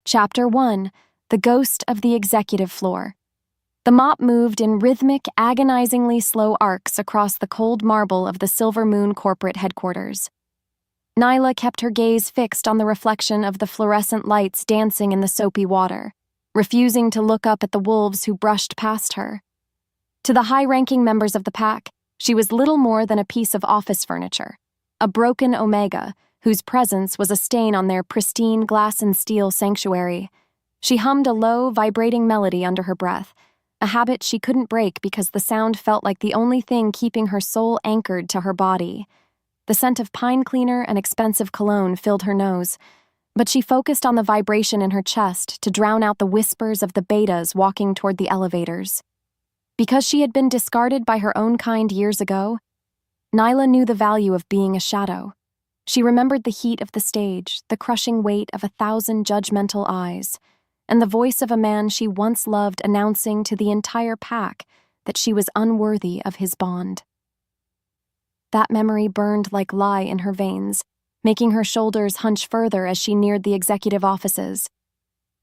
Chapter 1: The Ghost of the Executive Floor. The mop moved in rhythmic, agonizingly slow arcs across the cold marble of the Silver Moon corporate headquarters. Nyla kept her gaze fixed on the reflection of the fluorescent lights dancing in the soapy water, refusing to look up at the wolves who brushed past her. To the high-ranking members of the pack, she was little more than a piece of office furniture, a broken omega whose presence was a stain on their pristine glass and steel sanctuary. She hummed a low, vibrating melody under her breath, a habit she couldn't break because the sound felt like the only thing keeping her soul anchored to her body. The scent of pine cleaner and expensive cologne filled her nose, but she focused on the vibration in her chest to drown out the whispers of the betas walking toward the elevators. Because she had been discarded by her own kind years ago, Nyla knew the value of being a shadow. She remembered the heat of the stage, the crushing weight of 1,000 judgmental eyes, and the voice of a man she once loved announcing to the entire pack that she was unworthy of his bond. That memory burned like lye in her veins, making her shoulders hunch further as she neared the executive offices.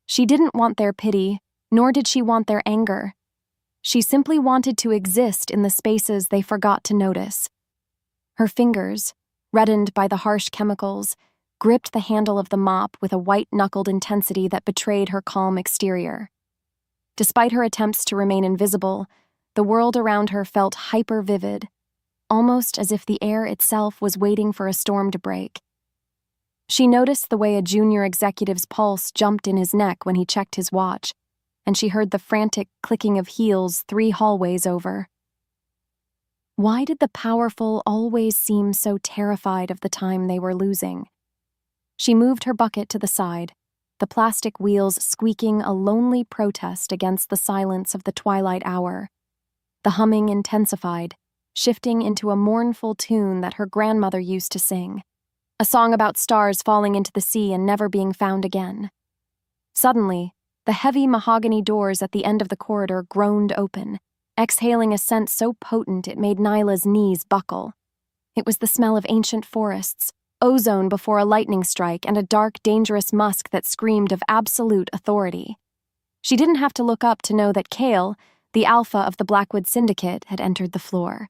She didn't want their pity, nor did she want their anger. She simply wanted to exist in the spaces they forgot to notice. Her fingers, reddened by the harsh chemicals, gripped the handle of the mop with a white-knuckled intensity that betrayed her calm exterior. Despite her attempts to remain invisible, the world around her felt hyper-vivid, almost as if the air itself was waiting for a storm to break. She noticed the way a junior executive's pulse jumped in his neck when he checked his watch, and she heard the frantic clicking of heels 3 hallways over. Why did the powerful always seem so terrified of the time they were losing? She moved her bucket to the side, the plastic wheels squeaking a lonely protest against the silence of the twilight hour. The humming intensified, shifting into a mournful tune that her grandmother used to sing, a song about stars falling into the sea and never being found again. Suddenly, the heavy mahogany doors at the end of the corridor groaned open, exhaling a scent so potent it made Nyla's knees buckle. It was the smell of ancient forests, ozone before a lightning strike, and a dark, dangerous musk that screamed of absolute authority. She didn't have to look up to know that Kale, the alpha of the Blackwood Syndicate, had entered the floor.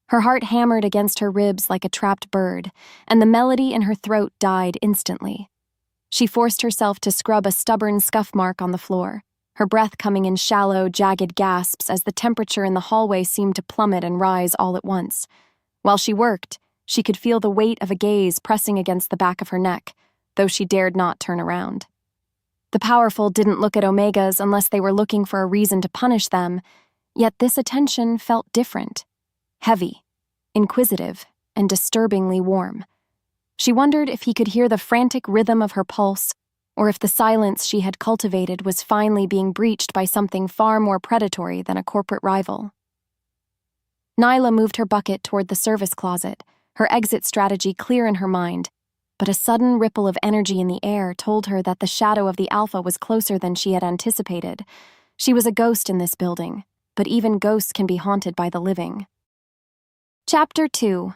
Her heart hammered against her ribs like a trapped bird, and the melody in her throat died instantly. She forced herself to scrub a stubborn scuff mark on the floor, her breath coming in shallow, jagged gasps as the temperature in the hallway seemed to plummet and rise all at once. While she worked, she could feel the weight of a gaze pressing against the back of her neck, though she dared not turn around. The powerful didn't look at Omegas unless they were looking for a reason to punish them, yet this attention felt different, heavy, inquisitive, and disturbingly warm. She wondered if he could hear the frantic rhythm of her pulse, or if the silence she had cultivated was finally being breached by something far more predatory than a corporate rival. Nyla moved her bucket toward the service closet, her exit strategy clear in her mind, but a sudden ripple of energy in the air told her that the shadow of the Alpha was closer than she had anticipated. She was a ghost in this building, but even ghosts can be haunted by the living. Chapter 2: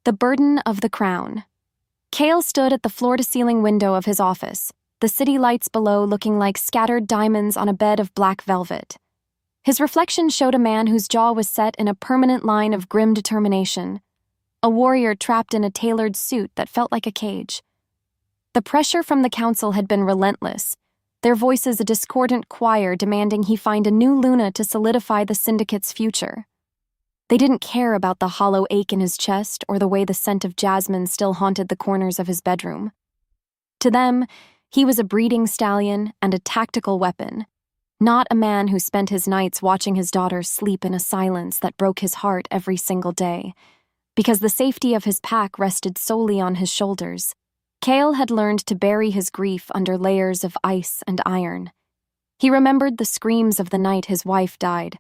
The Burden of the Crown. Kale stood at the floor-to-ceiling window of his office, the city lights below looking like scattered diamonds on a bed of black velvet. His reflection showed a man whose jaw was set in a permanent line of grim determination, a warrior trapped in a tailored suit that felt like a cage. The pressure from the council had been relentless, their voices a discordant choir demanding he find a new Luna to solidify the syndicate's future. They didn't care about the hollow ache in his chest or the way the scent of jasmine still haunted the corners of his bedroom. To them, he was a breeding stallion and a tactical weapon, not a man who spent his nights watching his daughter sleep in a silence that broke his heart every single day. Because the safety of his pack rested solely on his shoulders, Kale had learned to bury his grief under layers of ice and iron. He remembered the screams of the night his wife died,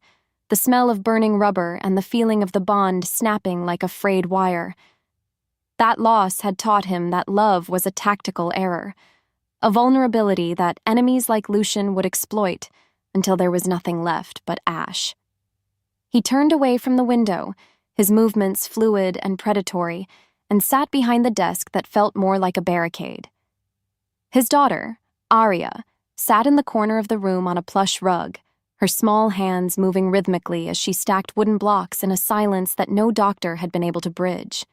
the smell of burning rubber and the feeling of the bond snapping like a frayed wire. That loss had taught him that love was a tactical error, a vulnerability that enemies like Lucian would exploit until there was nothing left but ash. He turned away from the window, his movements fluid and predatory, and sat behind the desk that felt more like a barricade. His daughter, Arya, sat in the corner of the room on a plush rug, her small hands moving rhythmically as she stacked wooden blocks in a silence that no doctor had been able to bridge.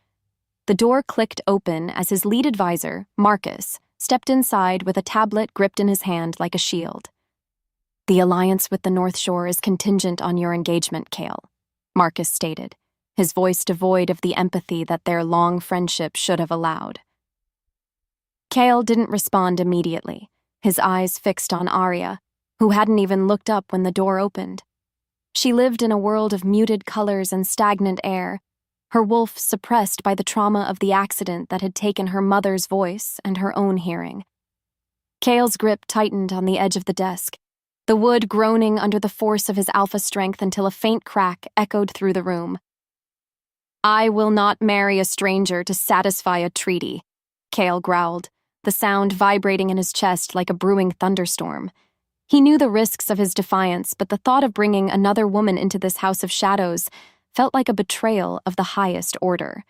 The door clicked open as his lead advisor, Marcus, stepped inside with a tablet gripped in his hand like a shield. "The alliance with the North Shore is contingent on your engagement, Cale," Marcus stated, his voice devoid of the empathy that their long friendship should have allowed. Cale didn't respond immediately, his eyes fixed on Arya, who hadn't even looked up when the door opened. She lived in a world of muted colors and stagnant air, her wolf suppressed by the trauma of the accident that had taken her mother's voice and her own hearing. Cale's grip tightened on the edge of the desk, the wood groaning under the force of his alpha strength until a faint crack echoed through the room. "I will not marry a stranger to satisfy a treaty," Cale growled, the sound vibrating in his chest like a brewing thunderstorm. He knew the risks of his defiance, but the thought of bringing another woman into this house of shadows felt like a betrayal of the highest order.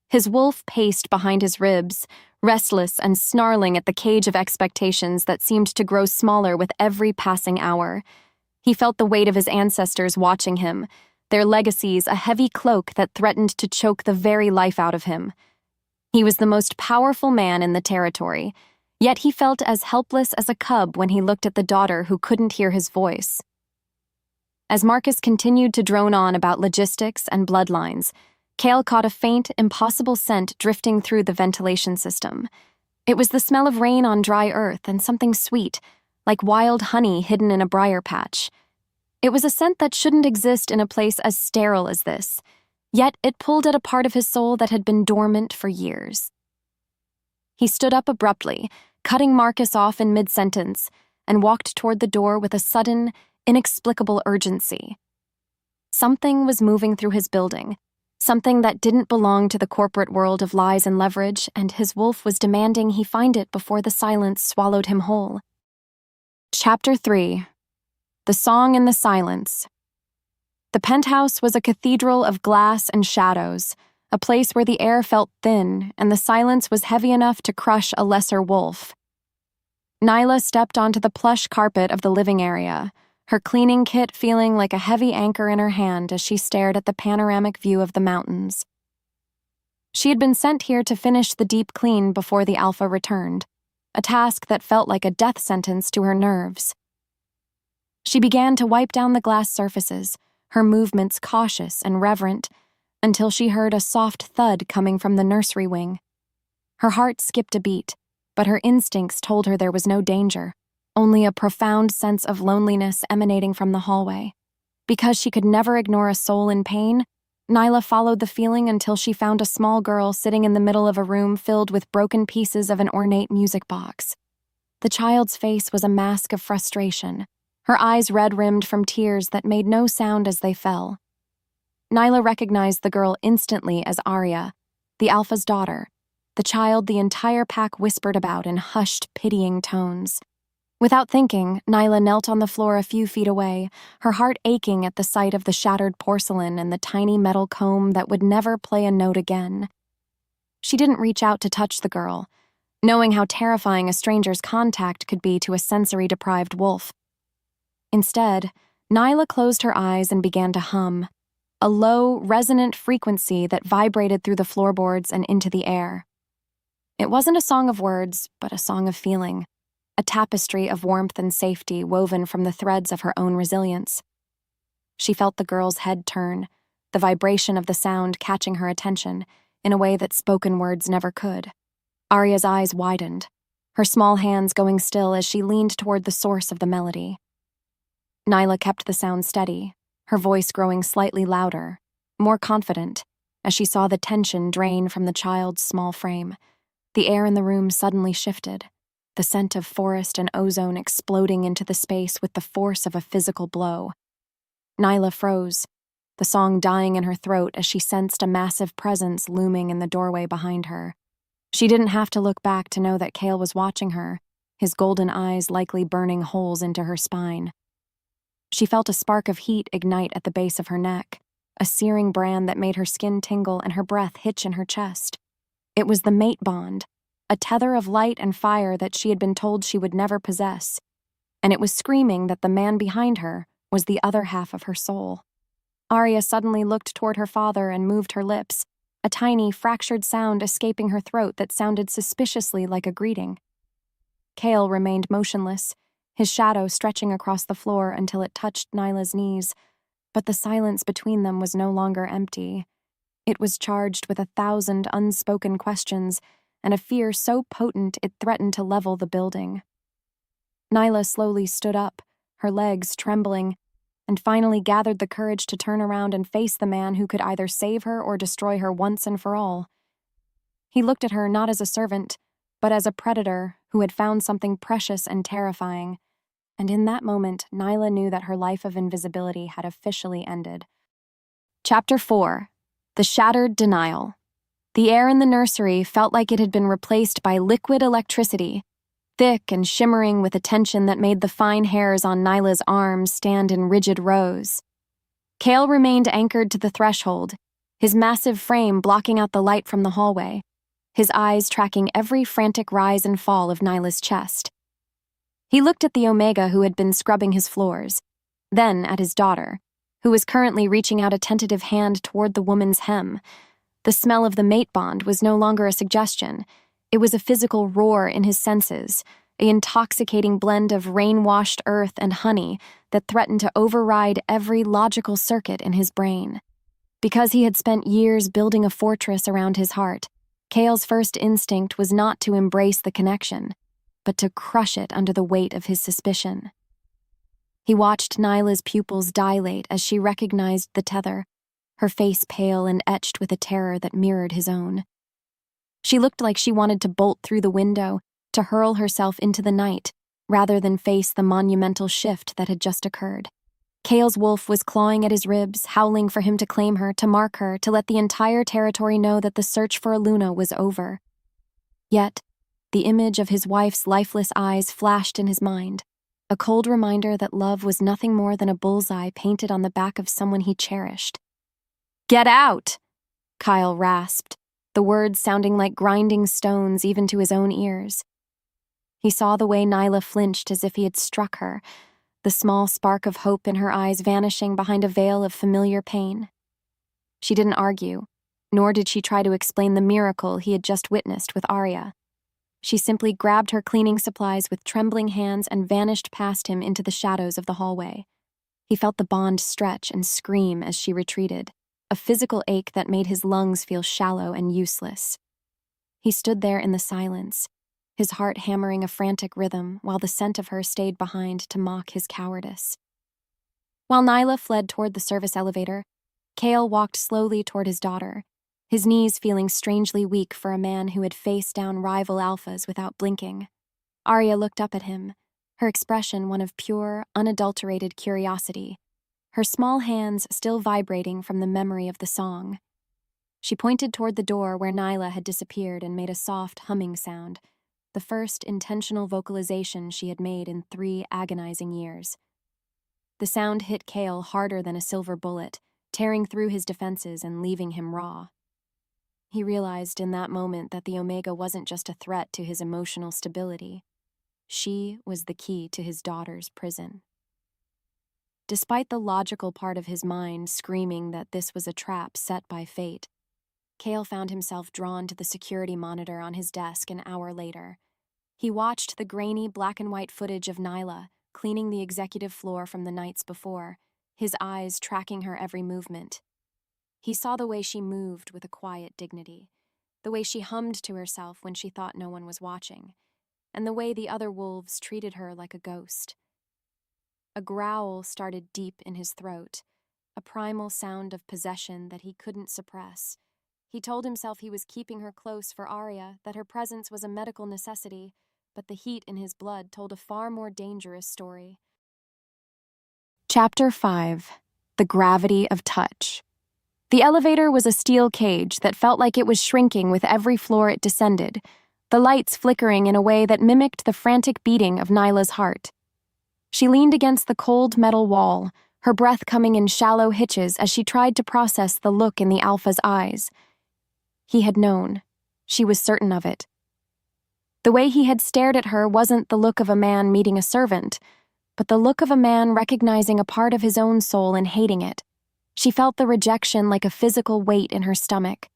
His wolf paced behind his ribs, restless and snarling at the cage of expectations that seemed to grow smaller with every passing hour. He felt the weight of his ancestors watching him, their legacies a heavy cloak that threatened to choke the very life out of him. He was the most powerful man in the territory, yet he felt as helpless as a cub when he looked at the daughter who couldn't hear his voice. As Marcus continued to drone on about logistics and bloodlines, Cale caught a faint, impossible scent drifting through the ventilation system. It was the smell of rain on dry earth and something sweet, like wild honey hidden in a briar patch. It was a scent that shouldn't exist in a place as sterile as this, yet it pulled at a part of his soul that had been dormant for years. He stood up abruptly, cutting Marcus off in mid-sentence, and walked toward the door with a sudden, inexplicable urgency. Something was moving through his building, something that didn't belong to the corporate world of lies and leverage, and his wolf was demanding he find it before the silence swallowed him whole. Chapter 3. The Song in the Silence. The penthouse was a cathedral of glass and shadows, a place where the air felt thin and the silence was heavy enough to crush a lesser wolf. Nyla stepped onto the plush carpet of the living area, her cleaning kit feeling like a heavy anchor in her hand as she stared at the panoramic view of the mountains. She had been sent here to finish the deep clean before the Alpha returned, a task that felt like a death sentence to her nerves. She began to wipe down the glass surfaces, her movements cautious and reverent, until she heard a soft thud coming from the nursery wing. Her heart skipped a beat, but her instincts told her there was no danger, only a profound sense of loneliness emanating from the hallway. Because she could never ignore a soul in pain, Nyla followed the feeling until she found a small girl sitting in the middle of a room filled with broken pieces of an ornate music box. The child's face was a mask of frustration, her eyes red-rimmed from tears that made no sound as they fell. Nyla recognized the girl instantly as Arya, the Alpha's daughter, the child the entire pack whispered about in hushed, pitying tones. Without thinking, Nyla knelt on the floor a few feet away, her heart aching at the sight of the shattered porcelain and the tiny metal comb that would never play a note again. She didn't reach out to touch the girl, knowing how terrifying a stranger's contact could be to a sensory-deprived wolf. Instead, Nyla closed her eyes and began to hum, a low, resonant frequency that vibrated through the floorboards and into the air. It wasn't a song of words, but a song of feeling, a tapestry of warmth and safety woven from the threads of her own resilience. She felt the girl's head turn, the vibration of the sound catching her attention in a way that spoken words never could. Arya's eyes widened, her small hands going still as she leaned toward the source of the melody. Nyla kept the sound steady, her voice growing slightly louder, more confident, as she saw the tension drain from the child's small frame. The air in the room suddenly shifted, the scent of forest and ozone exploding into the space with the force of a physical blow. Nyla froze, the song dying in her throat as she sensed a massive presence looming in the doorway behind her. She didn't have to look back to know that Cale was watching her, his golden eyes likely burning holes into her spine. She felt a spark of heat ignite at the base of her neck, a searing brand that made her skin tingle and her breath hitch in her chest. It was the mate bond, a tether of light and fire that she had been told she would never possess, and it was screaming that the man behind her was the other half of her soul. Arya suddenly looked toward her father and moved her lips, a tiny, fractured sound escaping her throat that sounded suspiciously like a greeting. Cale remained motionless, his shadow stretching across the floor until it touched Nyla's knees, but the silence between them was no longer empty. It was charged with 1,000 unspoken questions and a fear so potent it threatened to level the building. Nyla slowly stood up, her legs trembling, and finally gathered the courage to turn around and face the man who could either save her or destroy her once and for all. He looked at her not as a servant, but as a predator who had found something precious and terrifying, and in that moment Nyla knew that her life of invisibility had officially ended. Chapter 4. The Shattered Denial. The air in the nursery felt like it had been replaced by liquid electricity, thick and shimmering with a tension that made the fine hairs on Nyla's arms stand in rigid rows. Cale remained anchored to the threshold, his massive frame blocking out the light from the hallway, his eyes tracking every frantic rise and fall of Nyla's chest. He looked at the Omega who had been scrubbing his floors, then at his daughter, who was currently reaching out a tentative hand toward the woman's hem. The smell of the mate bond was no longer a suggestion. It was a physical roar in his senses, an intoxicating blend of rain-washed earth and honey that threatened to override every logical circuit in his brain. Because he had spent years building a fortress around his heart, Cale's first instinct was not to embrace the connection, but to crush it under the weight of his suspicion. He watched Nyla's pupils dilate as she recognized the tether, her face pale and etched with a terror that mirrored his own. She looked like she wanted to bolt through the window, to hurl herself into the night, rather than face the monumental shift that had just occurred. Cale's wolf was clawing at his ribs, howling for him to claim her, to mark her, to let the entire territory know that the search for Aluna was over. Yet, the image of his wife's lifeless eyes flashed in his mind, a cold reminder that love was nothing more than a bullseye painted on the back of someone he cherished. "Get out!" Kyle rasped, the words sounding like grinding stones even to his own ears. He saw the way Nyla flinched as if he had struck her, the small spark of hope in her eyes vanishing behind a veil of familiar pain. She didn't argue, nor did she try to explain the miracle he had just witnessed with Arya. She simply grabbed her cleaning supplies with trembling hands and vanished past him into the shadows of the hallway. He felt the bond stretch and scream as she retreated, a physical ache that made his lungs feel shallow and useless. He stood there in the silence, his heart hammering a frantic rhythm while the scent of her stayed behind to mock his cowardice. While Nyla fled toward the service elevator, Cale walked slowly toward his daughter, his knees feeling strangely weak for a man who had faced down rival alphas without blinking. Arya looked up at him, her expression one of pure, unadulterated curiosity, her small hands still vibrating from the memory of the song. She pointed toward the door where Nyla had disappeared and made a soft humming sound, the first intentional vocalization she had made in 3 agonizing years. The sound hit Cale harder than a silver bullet, tearing through his defenses and leaving him raw. He realized in that moment that the Omega wasn't just a threat to his emotional stability. She was the key to his daughter's prison. Despite the logical part of his mind screaming that this was a trap set by fate, Cale found himself drawn to the security monitor on his desk an hour later. He watched the grainy black-and-white footage of Nyla cleaning the executive floor from the nights before, his eyes tracking her every movement. He saw the way she moved with a quiet dignity, the way she hummed to herself when she thought no one was watching, and the way the other wolves treated her like a ghost. A growl started deep in his throat, a primal sound of possession that he couldn't suppress. He told himself he was keeping her close for Arya, that her presence was a medical necessity, but the heat in his blood told a far more dangerous story. Chapter 5. The Gravity of Touch. The elevator was a steel cage that felt like it was shrinking with every floor it descended, the lights flickering in a way that mimicked the frantic beating of Nyla's heart. She leaned against the cold metal wall, her breath coming in shallow hitches as she tried to process the look in the Alpha's eyes. He had known. She was certain of it. The way he had stared at her wasn't the look of a man meeting a servant, but the look of a man recognizing a part of his own soul and hating it. She felt the rejection like a physical weight in her stomach,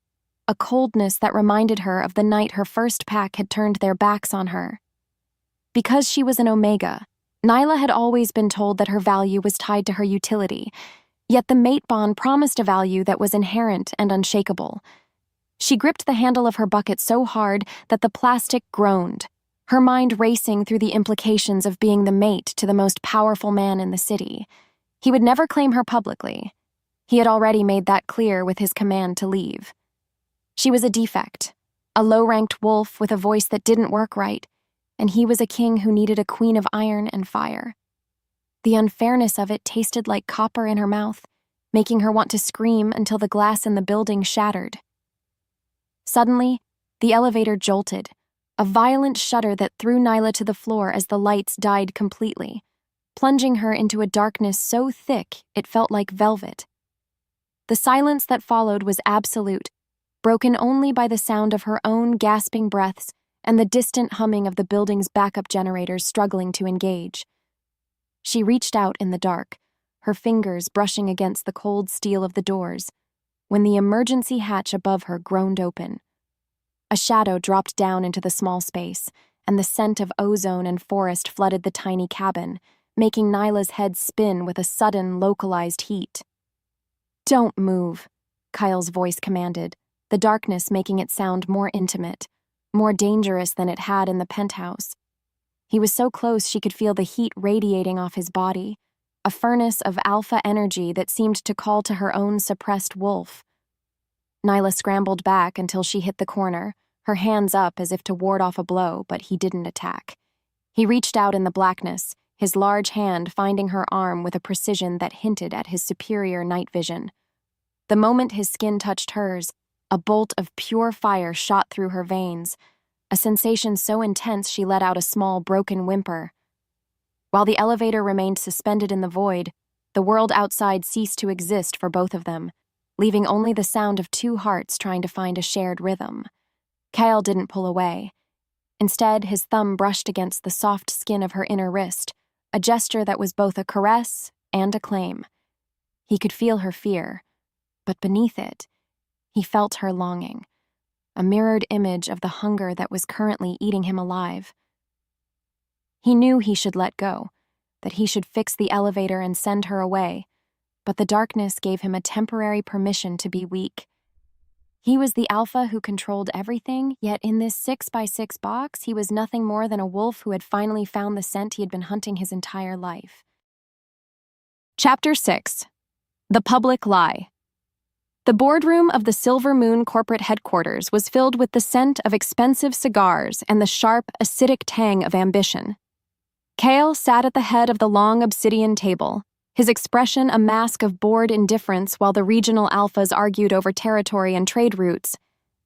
a coldness that reminded her of the night her first pack had turned their backs on her. Because she was an Omega, Nyla had always been told that her value was tied to her utility, yet the mate bond promised a value that was inherent and unshakable. She gripped the handle of her bucket so hard that the plastic groaned, her mind racing through the implications of being the mate to the most powerful man in the city. He would never claim her publicly. He had already made that clear with his command to leave. She was a defect, a low-ranked wolf with a voice that didn't work right, and he was a king who needed a queen of iron and fire. The unfairness of it tasted like copper in her mouth, making her want to scream until the glass in the building shattered. Suddenly, the elevator jolted, a violent shudder that threw Nyla to the floor as the lights died completely, plunging her into a darkness so thick it felt like velvet. The silence that followed was absolute, broken only by the sound of her own gasping breaths and the distant humming of the building's backup generators struggling to engage. She reached out in the dark, her fingers brushing against the cold steel of the doors, when the emergency hatch above her groaned open. A shadow dropped down into the small space, and the scent of ozone and forest flooded the tiny cabin, making Nyla's head spin with a sudden, localized heat. "Don't move," Kyle's voice commanded, the darkness making it sound more intimate, more dangerous than it had in the penthouse. He was so close she could feel the heat radiating off his body, a furnace of alpha energy that seemed to call to her own suppressed wolf. Nyla scrambled back until she hit the corner, her hands up as if to ward off a blow, but he didn't attack. He reached out in the blackness, his large hand finding her arm with a precision that hinted at his superior night vision. The moment his skin touched hers, a bolt of pure fire shot through her veins, a sensation so intense she let out a small, broken whimper. While the elevator remained suspended in the void, the world outside ceased to exist for both of them, leaving only the sound of two hearts trying to find a shared rhythm. Kyle didn't pull away. Instead, his thumb brushed against the soft skin of her inner wrist, a gesture that was both a caress and a claim. He could feel her fear, but beneath it, he felt her longing, a mirrored image of the hunger that was currently eating him alive. He knew he should let go, that he should fix the elevator and send her away, but the darkness gave him a temporary permission to be weak. He was the alpha who controlled everything, yet in this 6x6 box, he was nothing more than a wolf who had finally found the scent he had been hunting his entire life. Chapter 6. The Public Lie. The boardroom of the Silver Moon corporate headquarters was filled with the scent of expensive cigars and the sharp, acidic tang of ambition. Kale sat at the head of the long obsidian table, his expression a mask of bored indifference while the regional alphas argued over territory and trade routes.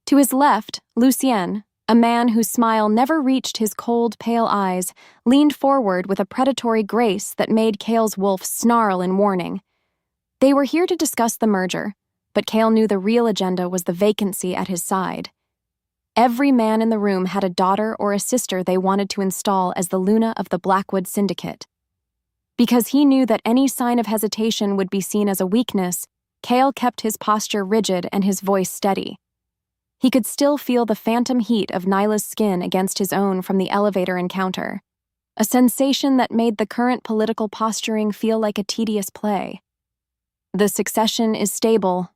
To his left, Lucien, a man whose smile never reached his cold, pale eyes, leaned forward with a predatory grace that made Kale's wolf snarl in warning. They were here to discuss the merger, but Kale knew the real agenda was the vacancy at his side. Every man in the room had a daughter or a sister they wanted to install as the Luna of the Blackwood Syndicate. Because he knew that any sign of hesitation would be seen as a weakness, Kale kept his posture rigid and his voice steady. He could still feel the phantom heat of Nyla's skin against his own from the elevator encounter, a sensation that made the current political posturing feel like a tedious play. "The succession is stable,"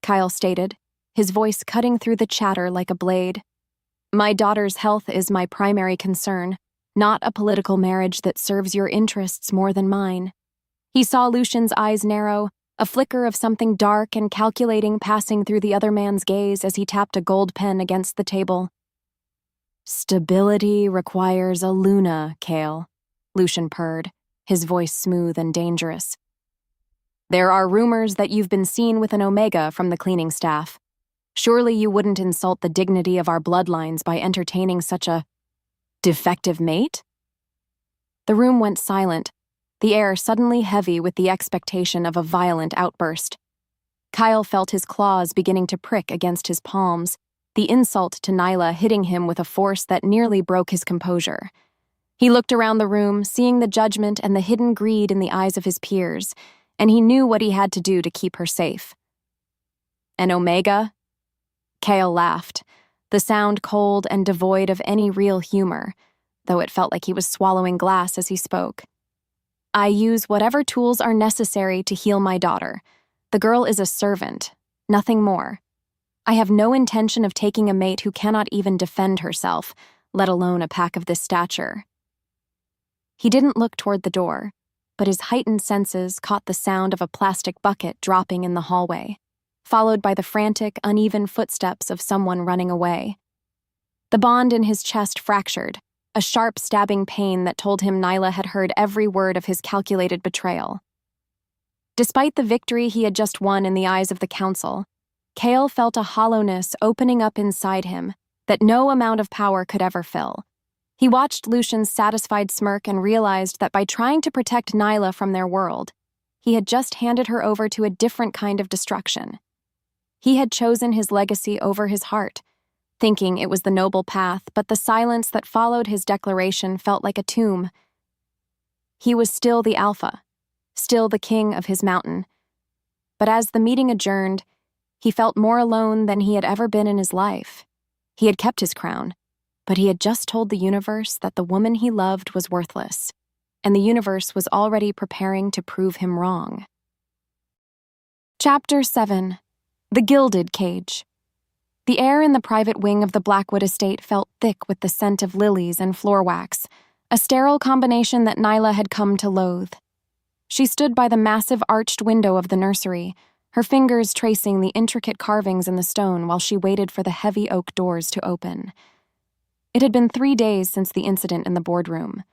Kyle stated, his voice cutting through the chatter like a blade. "My daughter's health is my primary concern, not a political marriage that serves your interests more than mine." He saw Lucian's eyes narrow, a flicker of something dark and calculating passing through the other man's gaze as he tapped a gold pen against the table. "Stability requires a Luna, Kale," Lucian purred, his voice smooth and dangerous. "There are rumors that you've been seen with an Omega from the cleaning staff. Surely you wouldn't insult the dignity of our bloodlines by entertaining such a defective mate?" The room went silent, the air suddenly heavy with the expectation of a violent outburst. Kyle felt his claws beginning to prick against his palms, the insult to Nyla hitting him with a force that nearly broke his composure. He looked around the room, seeing the judgment and the hidden greed in the eyes of his peers, and he knew what he had to do to keep her safe. "An Omega?" Kale laughed, the sound cold and devoid of any real humor, though it felt like he was swallowing glass as he spoke. "I use whatever tools are necessary to heal my daughter. The girl is a servant, nothing more. I have no intention of taking a mate who cannot even defend herself, let alone a pack of this stature." He didn't look toward the door, but his heightened senses caught the sound of a plastic bucket dropping in the hallway, followed by the frantic, uneven footsteps of someone running away. The bond in his chest fractured, a sharp stabbing pain that told him Nyla had heard every word of his calculated betrayal. Despite the victory he had just won in the eyes of the council, Kale felt a hollowness opening up inside him that no amount of power could ever fill. He watched Lucian's satisfied smirk and realized that by trying to protect Nyla from their world, he had just handed her over to a different kind of destruction. He had chosen his legacy over his heart, thinking it was the noble path, but the silence that followed his declaration felt like a tomb. He was still the Alpha, still the king of his mountain. But as the meeting adjourned, he felt more alone than he had ever been in his life. He had kept his crown, but he had just told the universe that the woman he loved was worthless, and the universe was already preparing to prove him wrong. Chapter 7. The Gilded Cage. The air in the private wing of the Blackwood estate felt thick with the scent of lilies and floor wax, a sterile combination that Nyla had come to loathe. She stood by the massive arched window of the nursery, her fingers tracing the intricate carvings in the stone while she waited for the heavy oak doors to open. It had been 3 days since the incident in the boardroom,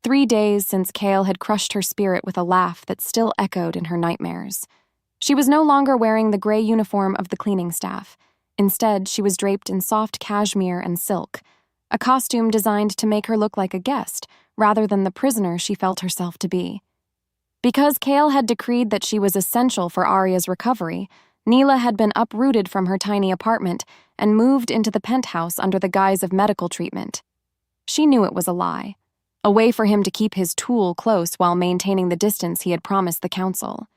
3 days since Kale had crushed her spirit with a laugh that still echoed in her nightmares. She was no longer wearing the gray uniform of the cleaning staff. Instead, she was draped in soft cashmere and silk, a costume designed to make her look like a guest rather than the prisoner she felt herself to be. Because Kale had decreed that she was essential for Arya's recovery, Neela had been uprooted from her tiny apartment and moved into the penthouse under the guise of medical treatment. She knew it was a lie, a way for him to keep his tool close while maintaining the distance he had promised the council.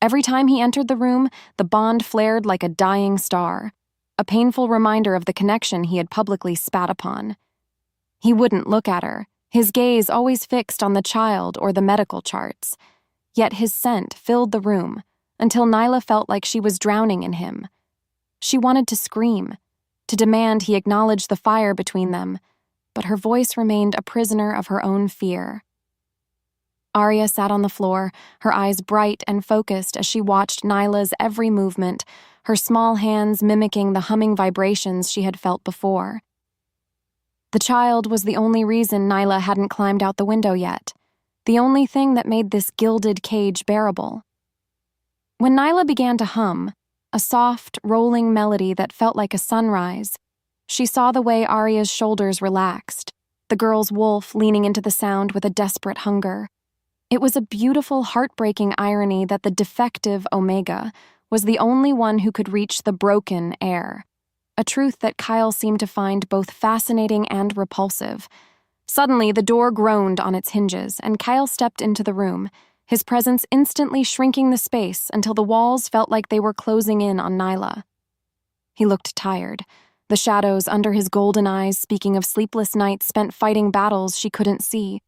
Every time he entered the room, the bond flared like a dying star, a painful reminder of the connection he had publicly spat upon. He wouldn't look at her, his gaze always fixed on the child or the medical charts. Yet his scent filled the room, until Nyla felt like she was drowning in him. She wanted to scream, to demand he acknowledge the fire between them, but her voice remained a prisoner of her own fear. Arya sat on the floor, her eyes bright and focused as she watched Nyla's every movement, her small hands mimicking the humming vibrations she had felt before. The child was the only reason Nyla hadn't climbed out the window yet, the only thing that made this gilded cage bearable. When Nyla began to hum, a soft, rolling melody that felt like a sunrise, she saw the way Arya's shoulders relaxed, the girl's wolf leaning into the sound with a desperate hunger. It was a beautiful, heartbreaking irony that the defective Omega was the only one who could reach the broken air, a truth that Kyle seemed to find both fascinating and repulsive. Suddenly, the door groaned on its hinges, and Kyle stepped into the room, his presence instantly shrinking the space until the walls felt like they were closing in on Nyla. He looked tired, the shadows under his golden eyes speaking of sleepless nights spent fighting battles she couldn't see.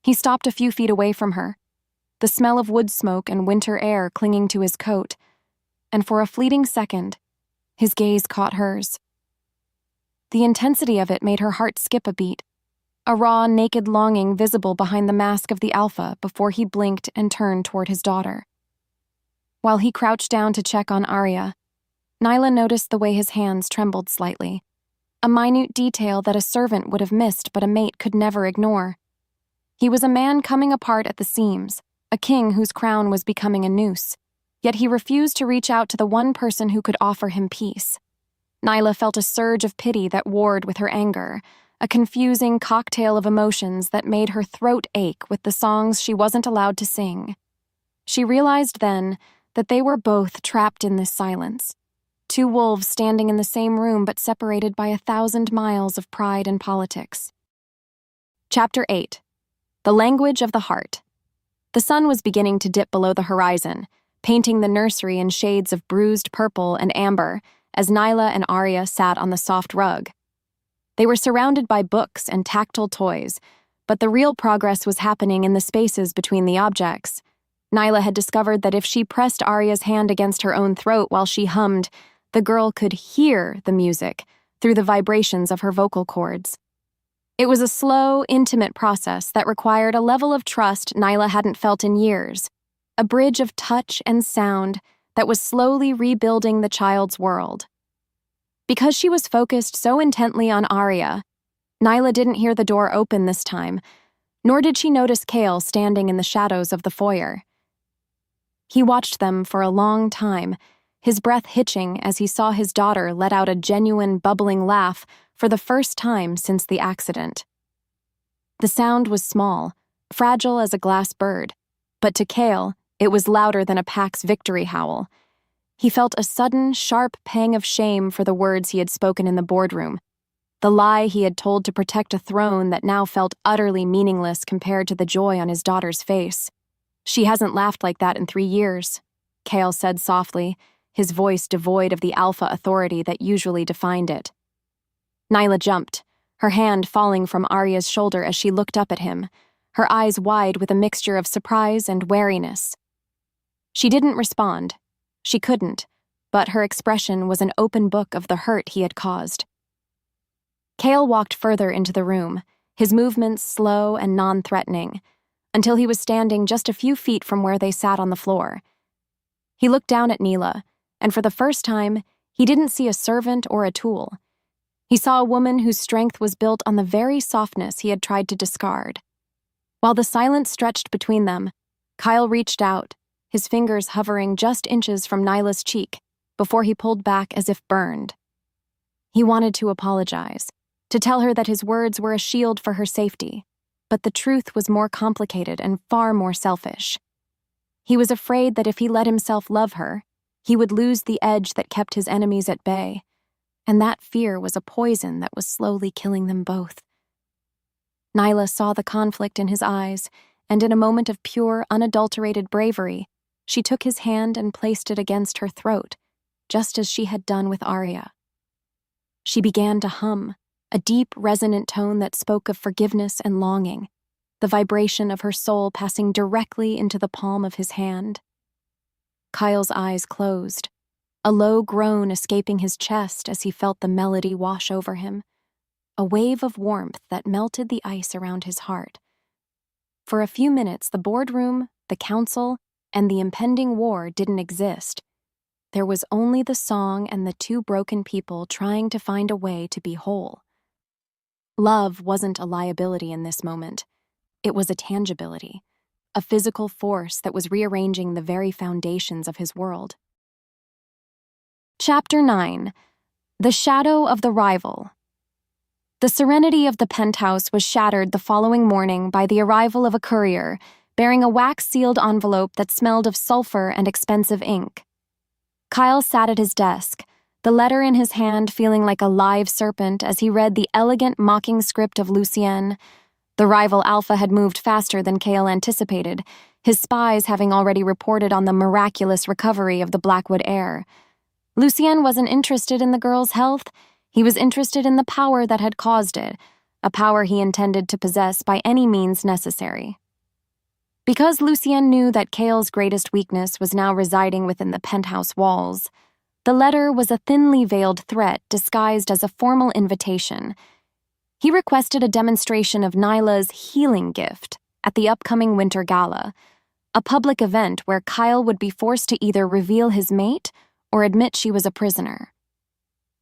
He stopped a few feet away from her, the smell of wood smoke and winter air clinging to his coat, and for a fleeting second, his gaze caught hers. The intensity of it made her heart skip a beat, a raw, naked longing visible behind the mask of the Alpha before he blinked and turned toward his daughter. While he crouched down to check on Arya, Nyla noticed the way his hands trembled slightly, a minute detail that a servant would have missed but a mate could never ignore. He was a man coming apart at the seams, a king whose crown was becoming a noose, yet he refused to reach out to the one person who could offer him peace. Nyla felt a surge of pity that warred with her anger, a confusing cocktail of emotions that made her throat ache with the songs she wasn't allowed to sing. She realized then that they were both trapped in this silence, two wolves standing in the same room but separated by 1,000 miles of pride and politics. Chapter 8. The Language of the Heart. The sun was beginning to dip below the horizon, painting the nursery in shades of bruised purple and amber as Nyla and Arya sat on the soft rug. They were surrounded by books and tactile toys, but the real progress was happening in the spaces between the objects. Nyla had discovered that if she pressed Arya's hand against her own throat while she hummed, the girl could hear the music through the vibrations of her vocal cords. It was a slow, intimate process that required a level of trust Nyla hadn't felt in years, a bridge of touch and sound that was slowly rebuilding the child's world. Because she was focused so intently on Arya, Nyla didn't hear the door open this time, nor did she notice Kale standing in the shadows of the foyer. He watched them for a long time, his breath hitching as he saw his daughter let out a genuine, bubbling laugh for the first time since the accident. The sound was small, fragile as a glass bird, but to Kale, it was louder than a pack's victory howl. He felt a sudden, sharp pang of shame for the words he had spoken in the boardroom, the lie he had told to protect a throne that now felt utterly meaningless compared to the joy on his daughter's face. "She hasn't laughed like that in 3 years," Kale said softly, his voice devoid of the alpha authority that usually defined it. Nyla jumped, her hand falling from Arya's shoulder as she looked up at him, her eyes wide with a mixture of surprise and wariness. She didn't respond. She couldn't, but her expression was an open book of the hurt he had caused. Kale walked further into the room, his movements slow and non-threatening, until he was standing just a few feet from where they sat on the floor. He looked down at Nyla, and for the first time, he didn't see a servant or a tool. He saw a woman whose strength was built on the very softness he had tried to discard. While the silence stretched between them, Kyle reached out, his fingers hovering just inches from Nyla's cheek, before he pulled back as if burned. He wanted to apologize, to tell her that his words were a shield for her safety, but the truth was more complicated and far more selfish. He was afraid that if he let himself love her, he would lose the edge that kept his enemies at bay, and that fear was a poison that was slowly killing them both. Nyla saw the conflict in his eyes, and in a moment of pure, unadulterated bravery, she took his hand and placed it against her throat, just as she had done with Arya. She began to hum, a deep, resonant tone that spoke of forgiveness and longing, the vibration of her soul passing directly into the palm of his hand. Kyle's eyes closed, a low groan escaping his chest as he felt the melody wash over him, a wave of warmth that melted the ice around his heart. For a few minutes, the boardroom, the council, and the impending war didn't exist. There was only the song and the 2 broken people trying to find a way to be whole. Love wasn't a liability in this moment. It was a tangibility, a physical force that was rearranging the very foundations of his world. Chapter 9. The Shadow of the Rival. The serenity of the penthouse was shattered the following morning by the arrival of a courier bearing a wax-sealed envelope that smelled of sulfur and expensive ink. Kyle sat at his desk, the letter in his hand feeling like a live serpent as he read the elegant mocking script of Lucienne. The rival Alpha had moved faster than Kale anticipated, his spies having already reported on the miraculous recovery of the Blackwood heir. Lucienne wasn't interested in the girl's health. He was interested in the power that had caused it, a power he intended to possess by any means necessary. Because Lucienne knew that Kale's greatest weakness was now residing within the penthouse walls, the letter was a thinly veiled threat disguised as a formal invitation. He requested a demonstration of Nyla's healing gift at the upcoming Winter Gala, a public event where Kyle would be forced to either reveal his mate or admit she was a prisoner.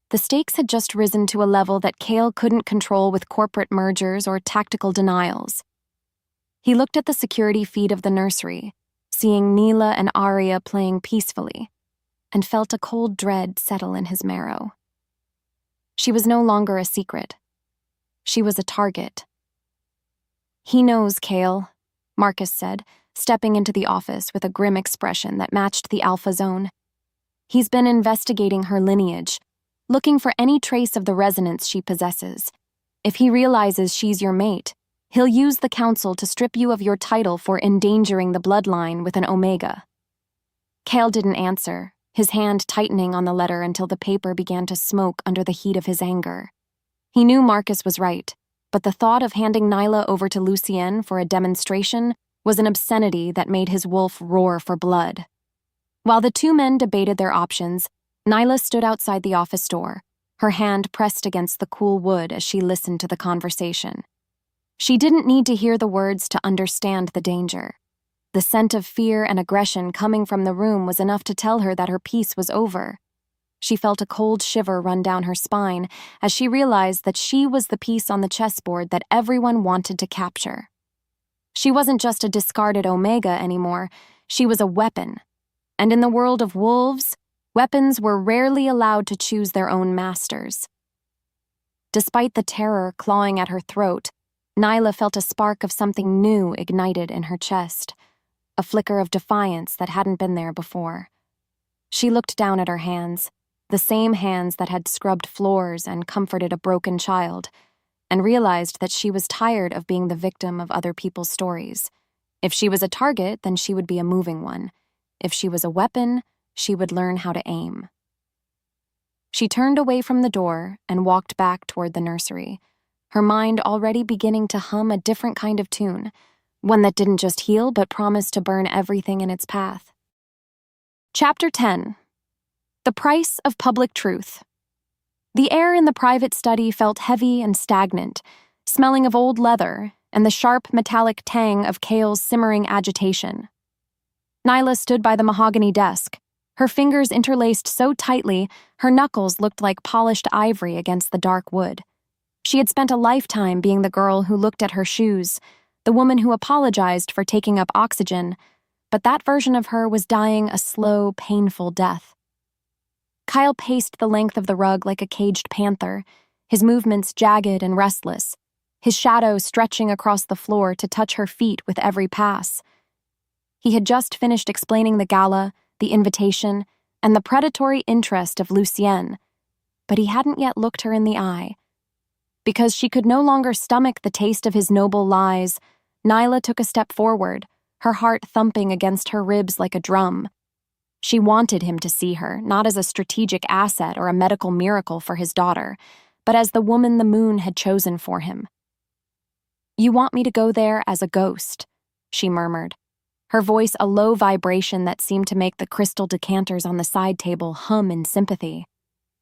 The stakes had just risen to a level that Kale couldn't control with corporate mergers or tactical denials. He looked at the security feed of the nursery, seeing Nyla and Arya playing peacefully, and felt a cold dread settle in his marrow. She was no longer a secret. She was a target. "He knows, Kale," Marcus said, stepping into the office with a grim expression that matched the Alpha Zone. "He's been investigating her lineage, looking for any trace of the resonance she possesses. If he realizes she's your mate, He'll use the council to strip you of your title for endangering the bloodline with an Omega." Cale didn't answer, his hand tightening on the letter until the paper began to smoke under the heat of his anger. He knew Marcus was right, but the thought of handing Nyla over to Lucienne for a demonstration was an obscenity that made his wolf roar for blood. While the two men debated their options, Nyla stood outside the office door, her hand pressed against the cool wood as she listened to the conversation. She didn't need to hear the words to understand the danger. The scent of fear and aggression coming from the room was enough to tell her that her peace was over. She felt a cold shiver run down her spine as she realized that she was the piece on the chessboard that everyone wanted to capture. She wasn't just a discarded Omega anymore, she was a weapon. And in the world of wolves, weapons were rarely allowed to choose their own masters. Despite the terror clawing at her throat, Nyla felt a spark of something new ignited in her chest, a flicker of defiance that hadn't been there before. She looked down at her hands, the same hands that had scrubbed floors and comforted a broken child, and realized that she was tired of being the victim of other people's stories. If she was a target, then she would be a moving one. If she was a weapon, she would learn how to aim. She turned away from the door and walked back toward the nursery, her mind already beginning to hum a different kind of tune, one that didn't just heal but promised to burn everything in its path. Chapter 10. The Price of Public Truth. The air in the private study felt heavy and stagnant, smelling of old leather and the sharp metallic tang of Cale's simmering agitation. Nyla stood by the mahogany desk, her fingers interlaced so tightly her knuckles looked like polished ivory against the dark wood. She had spent a lifetime being the girl who looked at her shoes, the woman who apologized for taking up oxygen, but that version of her was dying a slow, painful death. Kyle paced the length of the rug like a caged panther, his movements jagged and restless, his shadow stretching across the floor to touch her feet with every pass. He had just finished explaining the gala, the invitation, and the predatory interest of Lucienne, but he hadn't yet looked her in the eye. Because she could no longer stomach the taste of his noble lies, Nyla took a step forward, her heart thumping against her ribs like a drum. She wanted him to see her, not as a strategic asset or a medical miracle for his daughter, but as the woman the moon had chosen for him. "You want me to go there as a ghost," she murmured, her voice a low vibration that seemed to make the crystal decanters on the side table hum in sympathy.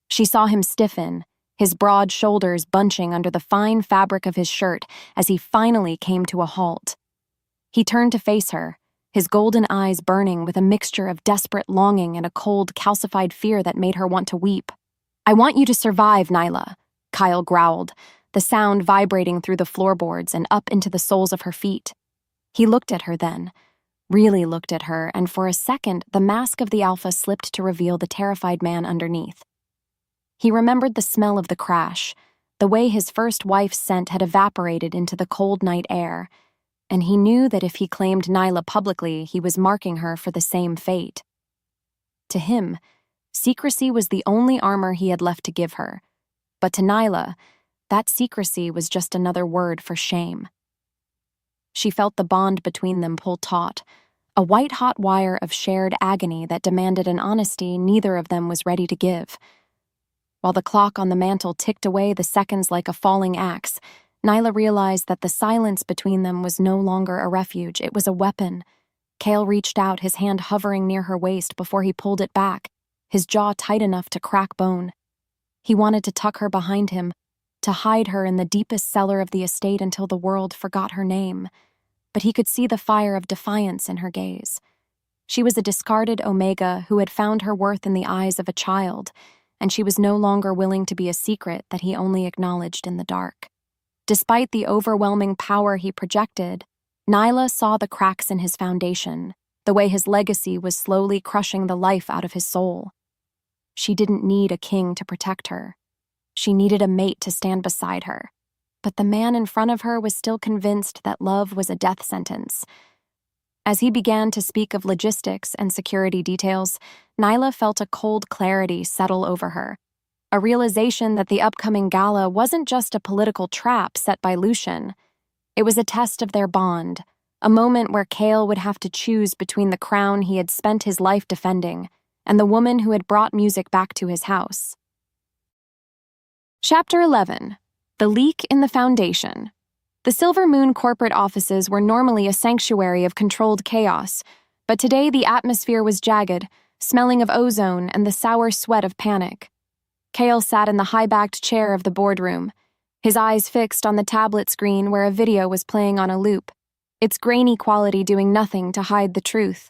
She saw him stiffen, his broad shoulders bunching under the fine fabric of his shirt as he finally came to a halt. He turned to face her, his golden eyes burning with a mixture of desperate longing and a cold, calcified fear that made her want to weep. "I want you to survive, Nyla," Kyle growled, the sound vibrating through the floorboards and up into the soles of her feet. He looked at her then, really looked at her, and for a second the mask of the alpha slipped to reveal the terrified man underneath. He remembered the smell of the crash, the way his first wife's scent had evaporated into the cold night air, and he knew that if he claimed Nyla publicly, he was marking her for the same fate. To him, secrecy was the only armor he had left to give her, but to Nyla, that secrecy was just another word for shame. She felt the bond between them pull taut, a white-hot wire of shared agony that demanded an honesty neither of them was ready to give. While the clock on the mantel ticked away the seconds like a falling axe, Nyla realized that the silence between them was no longer a refuge, it was a weapon. Cale reached out, his hand hovering near her waist before he pulled it back, his jaw tight enough to crack bone. He wanted to tuck her behind him, to hide her in the deepest cellar of the estate until the world forgot her name, but he could see the fire of defiance in her gaze. She was a discarded Omega who had found her worth in the eyes of a child, and she was no longer willing to be a secret that he only acknowledged in the dark. Despite the overwhelming power he projected, Nyla saw the cracks in his foundation, the way his legacy was slowly crushing the life out of his soul. She didn't need a king to protect her. She needed a mate to stand beside her. But the man in front of her was still convinced that love was a death sentence. As he began to speak of logistics and security details, Nyla felt a cold clarity settle over her, a realization that the upcoming gala wasn't just a political trap set by Lucian. It was a test of their bond, a moment where Cale would have to choose between the crown he had spent his life defending and the woman who had brought music back to his house. Chapter 11. The Leak in the Foundation. The Silver Moon corporate offices were normally a sanctuary of controlled chaos, but today the atmosphere was jagged, smelling of ozone and the sour sweat of panic. Cale sat in the high-backed chair of the boardroom, his eyes fixed on the tablet screen where a video was playing on a loop, its grainy quality doing nothing to hide the truth.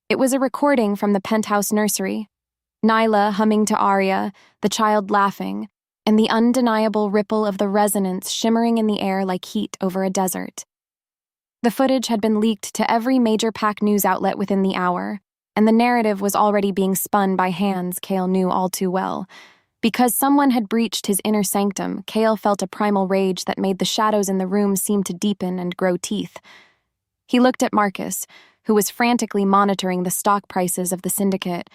It was a recording from the penthouse nursery, Nyla humming to aria, the child laughing, and the undeniable ripple of the resonance shimmering in the air like heat over a desert. The footage had been leaked to every major pack news outlet within the hour, and the narrative was already being spun by hands Cale knew all too well. Because someone had breached his inner sanctum, Cale felt a primal rage that made the shadows in the room seem to deepen and grow teeth. He looked at Marcus, who was frantically monitoring the stock prices of the syndicate,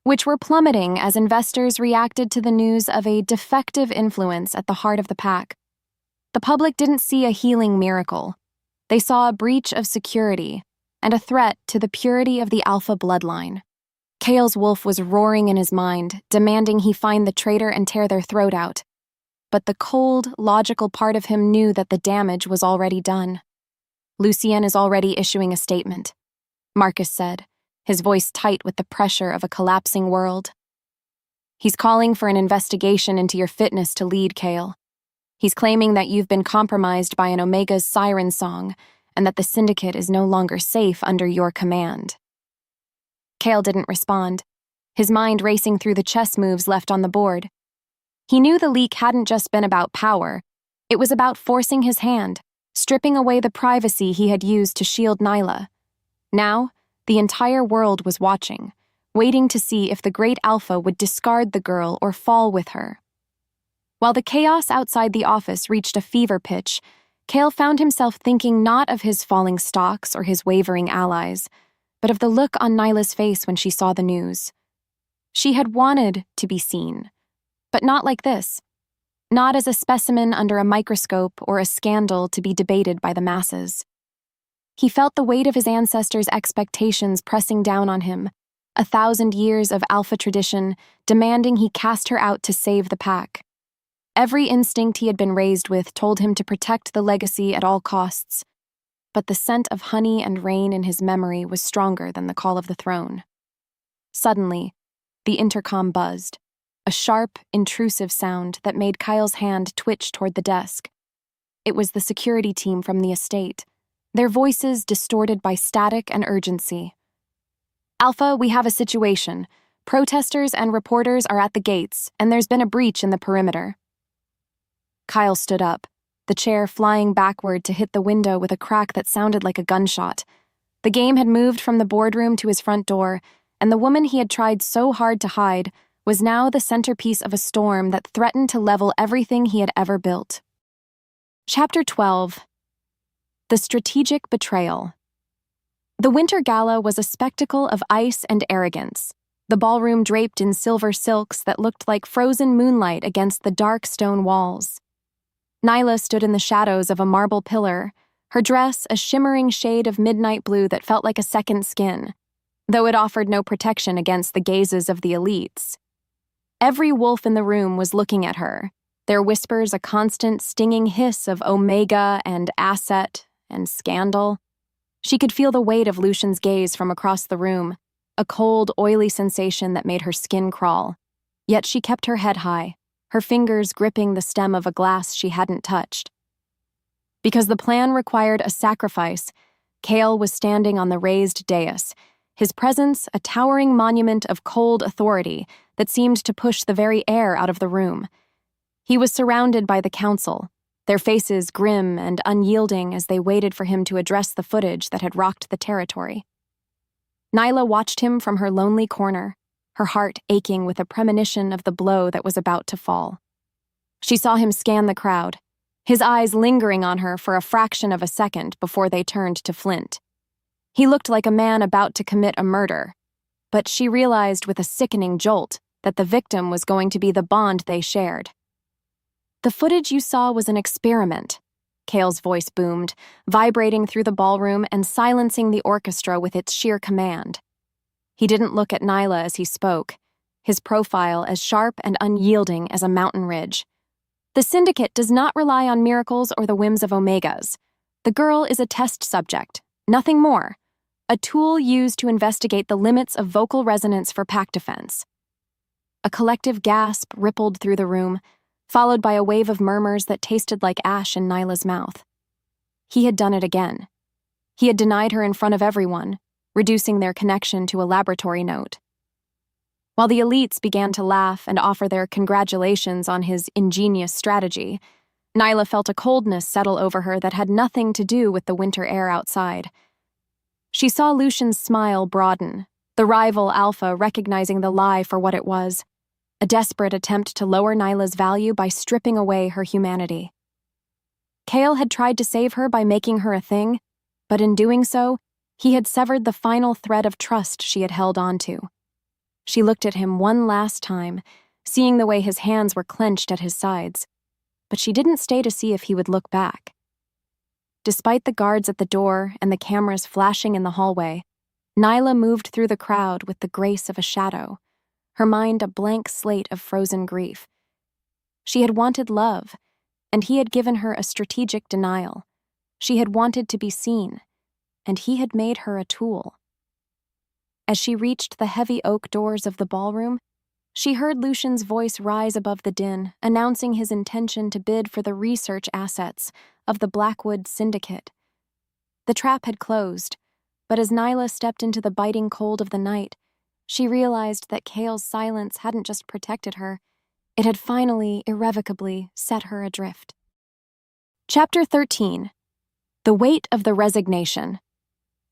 which were plummeting as investors reacted to the news of a defective influence at the heart of the pack. The public didn't see a healing miracle. They saw a breach of security and a threat to the purity of the Alpha bloodline. Cale's wolf was roaring in his mind, demanding he find the traitor and tear their throat out. But the cold, logical part of him knew that the damage was already done. Lucien is already issuing a statement, Marcus said, his voice tight with the pressure of a collapsing world. He's calling for an investigation into your fitness to lead, Cale. He's claiming that you've been compromised by an Omega's siren song and that the syndicate is no longer safe under your command. Cale didn't respond, his mind racing through the chess moves left on the board. He knew the leak hadn't just been about power. It was about forcing his hand, stripping away the privacy he had used to shield Nyla. Now, the entire world was watching, waiting to see if the Great Alpha would discard the girl or fall with her. While the chaos outside the office reached a fever pitch, Cale found himself thinking not of his falling stocks or his wavering allies, but of the look on Nyla's face when she saw the news. She had wanted to be seen, but not like this. Not as a specimen under a microscope or a scandal to be debated by the masses. He felt the weight of his ancestors' expectations pressing down on him, 1,000 years of Alpha tradition demanding he cast her out to save the pack. Every instinct he had been raised with told him to protect the legacy at all costs, but the scent of honey and rain in his memory was stronger than the call of the throne. Suddenly, the intercom buzzed, a sharp, intrusive sound that made Kyle's hand twitch toward the desk. It was the security team from the estate, their voices distorted by static and urgency. Alpha, we have a situation. Protesters and reporters are at the gates, and there's been a breach in the perimeter. Kyle stood up, the chair flying backward to hit the window with a crack that sounded like a gunshot. The game had moved from the boardroom to his front door, and the woman he had tried so hard to hide was now the centerpiece of a storm that threatened to level everything he had ever built. Chapter 12. The Strategic Betrayal. The Winter Gala was a spectacle of ice and arrogance, the ballroom draped in silver silks that looked like frozen moonlight against the dark stone walls. Nyla stood in the shadows of a marble pillar, her dress a shimmering shade of midnight blue that felt like a second skin, though it offered no protection against the gazes of the elites. Every wolf in the room was looking at her, their whispers a constant stinging hiss of Omega and asset and scandal. She could feel the weight of Lucian's gaze from across the room, a cold, oily sensation that made her skin crawl. Yet she kept her head high, her fingers gripping the stem of a glass she hadn't touched. Because the plan required a sacrifice, Cale was standing on the raised dais, his presence a towering monument of cold authority that seemed to push the very air out of the room. He was surrounded by the council, their faces grim and unyielding as they waited for him to address the footage that had rocked the territory. Nyla watched him from her lonely corner, her heart aching with a premonition of the blow that was about to fall. She saw him scan the crowd, his eyes lingering on her for a fraction of a second before they turned to Flint. He looked like a man about to commit a murder, but she realized with a sickening jolt that the victim was going to be the bond they shared. The footage you saw was an experiment, Cale's voice boomed, vibrating through the ballroom and silencing the orchestra with its sheer command. He didn't look at Nyla as he spoke, his profile as sharp and unyielding as a mountain ridge. The Syndicate does not rely on miracles or the whims of Omegas. The girl is a test subject, nothing more, a tool used to investigate the limits of vocal resonance for pack defense. A collective gasp rippled through the room, followed by a wave of murmurs that tasted like ash in Nyla's mouth. He had done it again. He had denied her in front of everyone, reducing their connection to a laboratory note. While the elites began to laugh and offer their congratulations on his ingenious strategy, Nyla felt a coldness settle over her that had nothing to do with the winter air outside. She saw Lucian's smile broaden, the rival Alpha recognizing the lie for what it was, a desperate attempt to lower Nyla's value by stripping away her humanity. Cale had tried to save her by making her a thing, but in doing so, he had severed the final thread of trust she had held onto. She looked at him one last time, seeing the way his hands were clenched at his sides, but she didn't stay to see if he would look back. Despite the guards at the door and the cameras flashing in the hallway, Nyla moved through the crowd with the grace of a shadow, her mind a blank slate of frozen grief. She had wanted love, and he had given her a strategic denial. She had wanted to be seen, and he had made her a tool. As she reached the heavy oak doors of the ballroom, she heard Lucian's voice rise above the din, announcing his intention to bid for the research assets of the Blackwood Syndicate. The trap had closed, but as Nyla stepped into the biting cold of the night, she realized that Cale's silence hadn't just protected her, it had finally, irrevocably, set her adrift. Chapter 13. The Weight of the Resignation.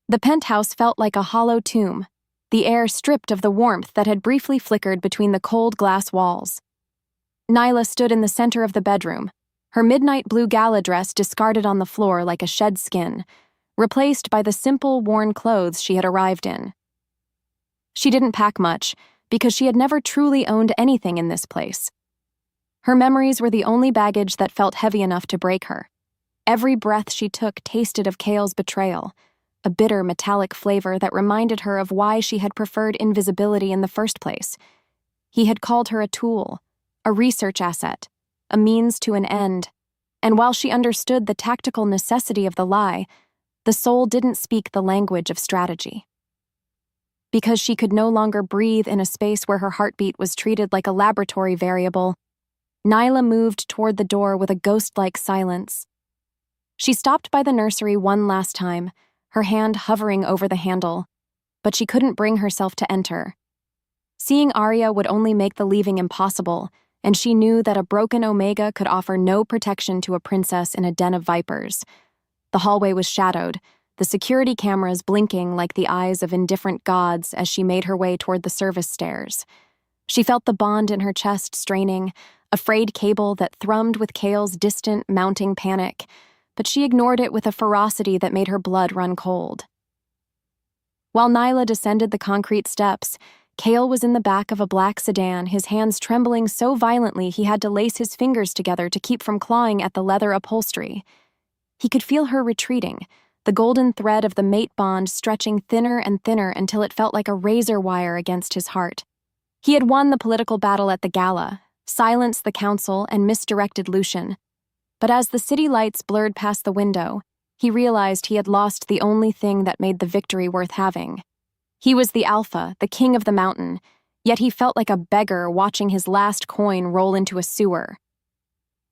The penthouse felt like a hollow tomb, the air stripped of the warmth that had briefly flickered between the cold glass walls. Nyla stood in the center of the bedroom, her midnight blue gala dress discarded on the floor like a shed skin, replaced by the simple, worn clothes she had arrived in. She didn't pack much, because she had never truly owned anything in this place. Her memories were the only baggage that felt heavy enough to break her. Every breath she took tasted of Cale's betrayal, a bitter metallic flavor that reminded her of why she had preferred invisibility in the first place. He had called her a tool, a research asset, a means to an end, and while she understood the tactical necessity of the lie, the soul didn't speak the language of strategy. Because she could no longer breathe in a space where her heartbeat was treated like a laboratory variable, Nyla moved toward the door with a ghost-like silence. She stopped by the nursery one last time, her hand hovering over the handle, but she couldn't bring herself to enter. Seeing Arya would only make the leaving impossible, and she knew that a broken Omega could offer no protection to a princess in a den of vipers. The hallway was shadowed, the security cameras blinking like the eyes of indifferent gods as she made her way toward the service stairs. She felt the bond in her chest straining, a frayed cable that thrummed with Cale's distant, mounting panic, but she ignored it with a ferocity that made her blood run cold. While Nyla descended the concrete steps, Cale was in the back of a black sedan, his hands trembling so violently he had to lace his fingers together to keep from clawing at the leather upholstery. He could feel her retreating, the golden thread of the mate bond stretching thinner and thinner until it felt like a razor wire against his heart. He had won the political battle at the gala, silenced the council, and misdirected Lucian. But as the city lights blurred past the window, he realized he had lost the only thing that made the victory worth having. He was the Alpha, the king of the mountain, yet he felt like a beggar watching his last coin roll into a sewer.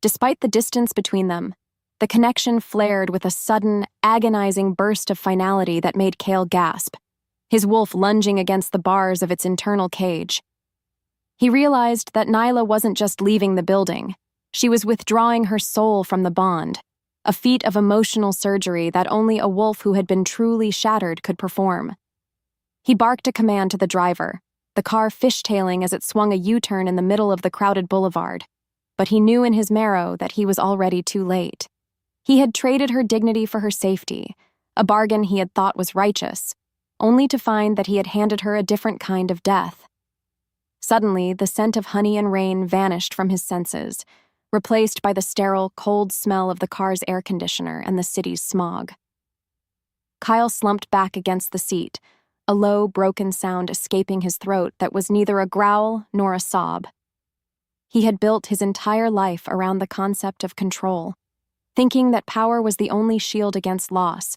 Despite the distance between them, the connection flared with a sudden, agonizing burst of finality that made Cale gasp, his wolf lunging against the bars of its internal cage. He realized that Nyla wasn't just leaving the building. She was withdrawing her soul from the bond, a feat of emotional surgery that only a wolf who had been truly shattered could perform. He barked a command to the driver, the car fishtailing as it swung a U-turn in the middle of the crowded boulevard, but he knew in his marrow that he was already too late. He had traded her dignity for her safety, a bargain he had thought was righteous, only to find that he had handed her a different kind of death. Suddenly, the scent of honey and rain vanished from his senses. replaced by the sterile, cold smell of the car's air conditioner and the city's smog. Kyle slumped back against the seat, a low, broken sound escaping his throat that was neither a growl nor a sob. He had built his entire life around the concept of control, thinking that power was the only shield against loss,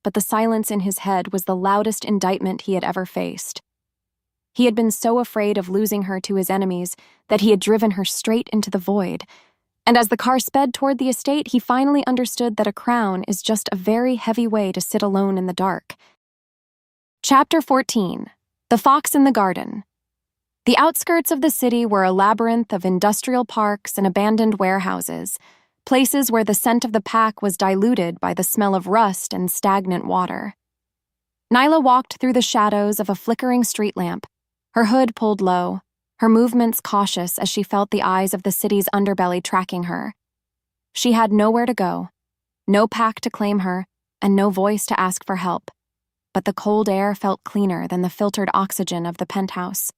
but the silence in his head was the loudest indictment he had ever faced. He had been so afraid of losing her to his enemies that he had driven her straight into the void, and as the car sped toward the estate, he finally understood that a crown is just a very heavy way to sit alone in the dark. Chapter 14. The Fox in the Garden. The outskirts of the city were a labyrinth of industrial parks and abandoned warehouses, places where the scent of the pack was diluted by the smell of rust and stagnant water. Nyla walked through the shadows of a flickering street lamp, her hood pulled low, her movements cautious as she felt the eyes of the city's underbelly tracking her. She had nowhere to go, no pack to claim her, and no voice to ask for help. But the cold air felt cleaner than the filtered oxygen of the penthouse.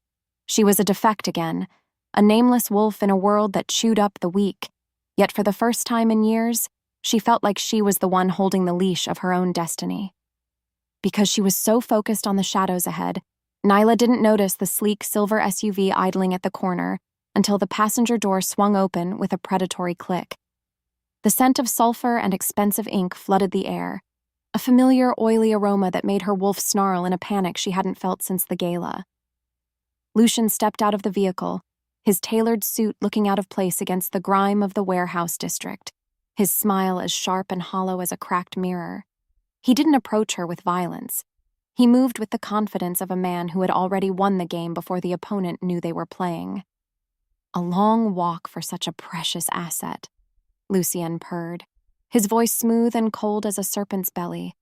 She was a defect again, a nameless wolf in a world that chewed up the weak. Yet for the first time in years, she felt like she was the one holding the leash of her own destiny. Because she was so focused on the shadows ahead, Nyla didn't notice the sleek silver SUV idling at the corner until the passenger door swung open with a predatory click. The scent of sulfur and expensive ink flooded the air, a familiar oily aroma that made her wolf snarl in a panic she hadn't felt since the gala. Lucian stepped out of the vehicle, his tailored suit looking out of place against the grime of the warehouse district, his smile as sharp and hollow as a cracked mirror. He didn't approach her with violence. He moved with the confidence of a man who had already won the game before the opponent knew they were playing. A long walk for such a precious asset, Lucien purred, his voice smooth and cold as a serpent's belly.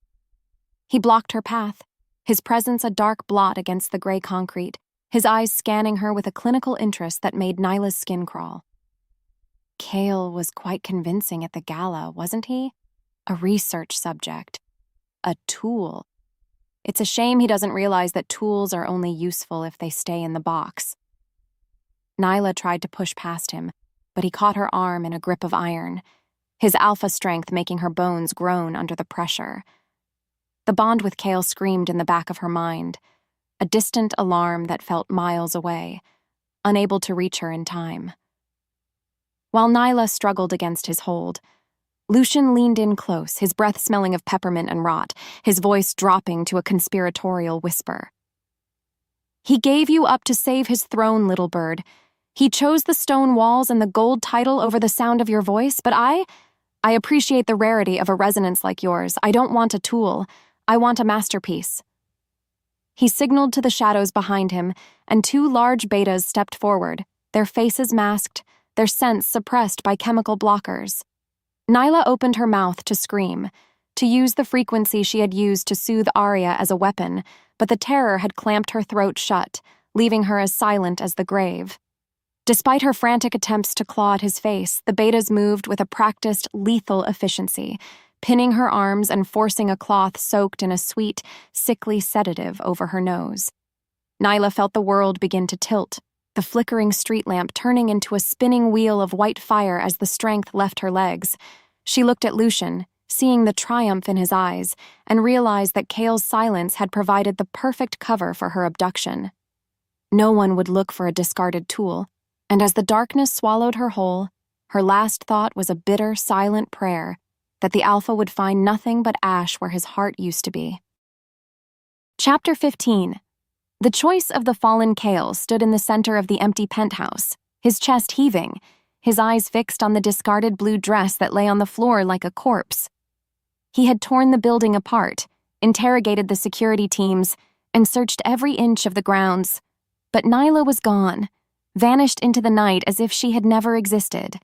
He blocked her path, his presence a dark blot against the gray concrete, his eyes scanning her with a clinical interest that made Nyla's skin crawl. Cale was quite convincing at the gala, wasn't he? A research subject. A tool. It's a shame he doesn't realize that tools are only useful if they stay in the box. Nyla tried to push past him, but he caught her arm in a grip of iron, his alpha strength making her bones groan under the pressure. The bond with Cale screamed in the back of her mind, a distant alarm that felt miles away, unable to reach her in time. While Nyla struggled against his hold, Lucian leaned in close, his breath smelling of peppermint and rot, his voice dropping to a conspiratorial whisper. He gave you up to save his throne, little bird. He chose the stone walls and the gold title over the sound of your voice, but I appreciate the rarity of a resonance like yours. I don't want a tool. I want a masterpiece. He signaled to the shadows behind him, and two large betas stepped forward, their faces masked, their scents suppressed by chemical blockers. Nyla opened her mouth to scream, to use the frequency she had used to soothe Arya as a weapon, but the terror had clamped her throat shut, leaving her as silent as the grave. Despite her frantic attempts to claw at his face, the betas moved with a practiced, lethal efficiency, pinning her arms and forcing a cloth soaked in a sweet, sickly sedative over her nose. Nyla felt the world begin to tilt, the flickering street lamp turning into a spinning wheel of white fire as the strength left her legs. She looked at Lucian, seeing the triumph in his eyes, and realized that Cale's silence had provided the perfect cover for her abduction. No one would look for a discarded tool, and as the darkness swallowed her whole, her last thought was a bitter, silent prayer that the Alpha would find nothing but ash where his heart used to be. Chapter 15. The choice of the fallen Cale stood in the center of the empty penthouse, his chest heaving, his eyes fixed on the discarded blue dress that lay on the floor like a corpse. He had torn the building apart, interrogated the security teams, and searched every inch of the grounds. But Nyla was gone, vanished into the night as if she had never existed.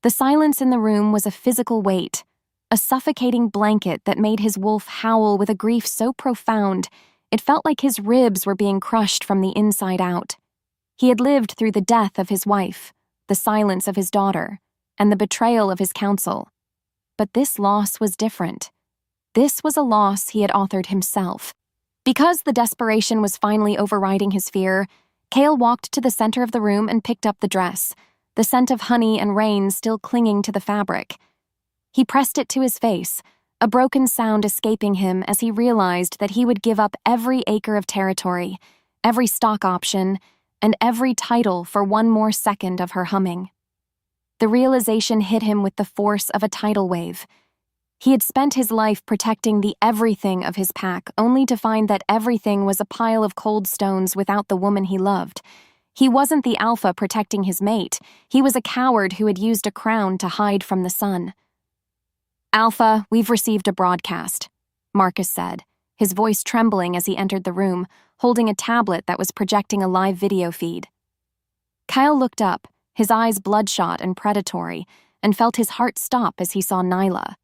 The silence in the room was a physical weight, a suffocating blanket that made his wolf howl with a grief so profound it felt like his ribs were being crushed from the inside out. He had lived through the death of his wife, the silence of his daughter, and the betrayal of his council. But this loss was different. This was a loss he had authored himself. Because the desperation was finally overriding his fear, Cale walked to the center of the room and picked up the dress, the scent of honey and rain still clinging to the fabric. He pressed it to his face, a broken sound escaping him as he realized that he would give up every acre of territory, every stock option, and every title for one more second of her humming. The realization hit him with the force of a tidal wave. He had spent his life protecting the everything of his pack, only to find that everything was a pile of cold stones without the woman he loved. He wasn't the alpha protecting his mate. He was a coward who had used a crown to hide from the sun. "Alpha, we've received a broadcast," Marcus said, his voice trembling as he entered the room, holding a tablet that was projecting a live video feed. Kyle looked up, his eyes bloodshot and predatory, and felt his heart stop as he saw Nyla.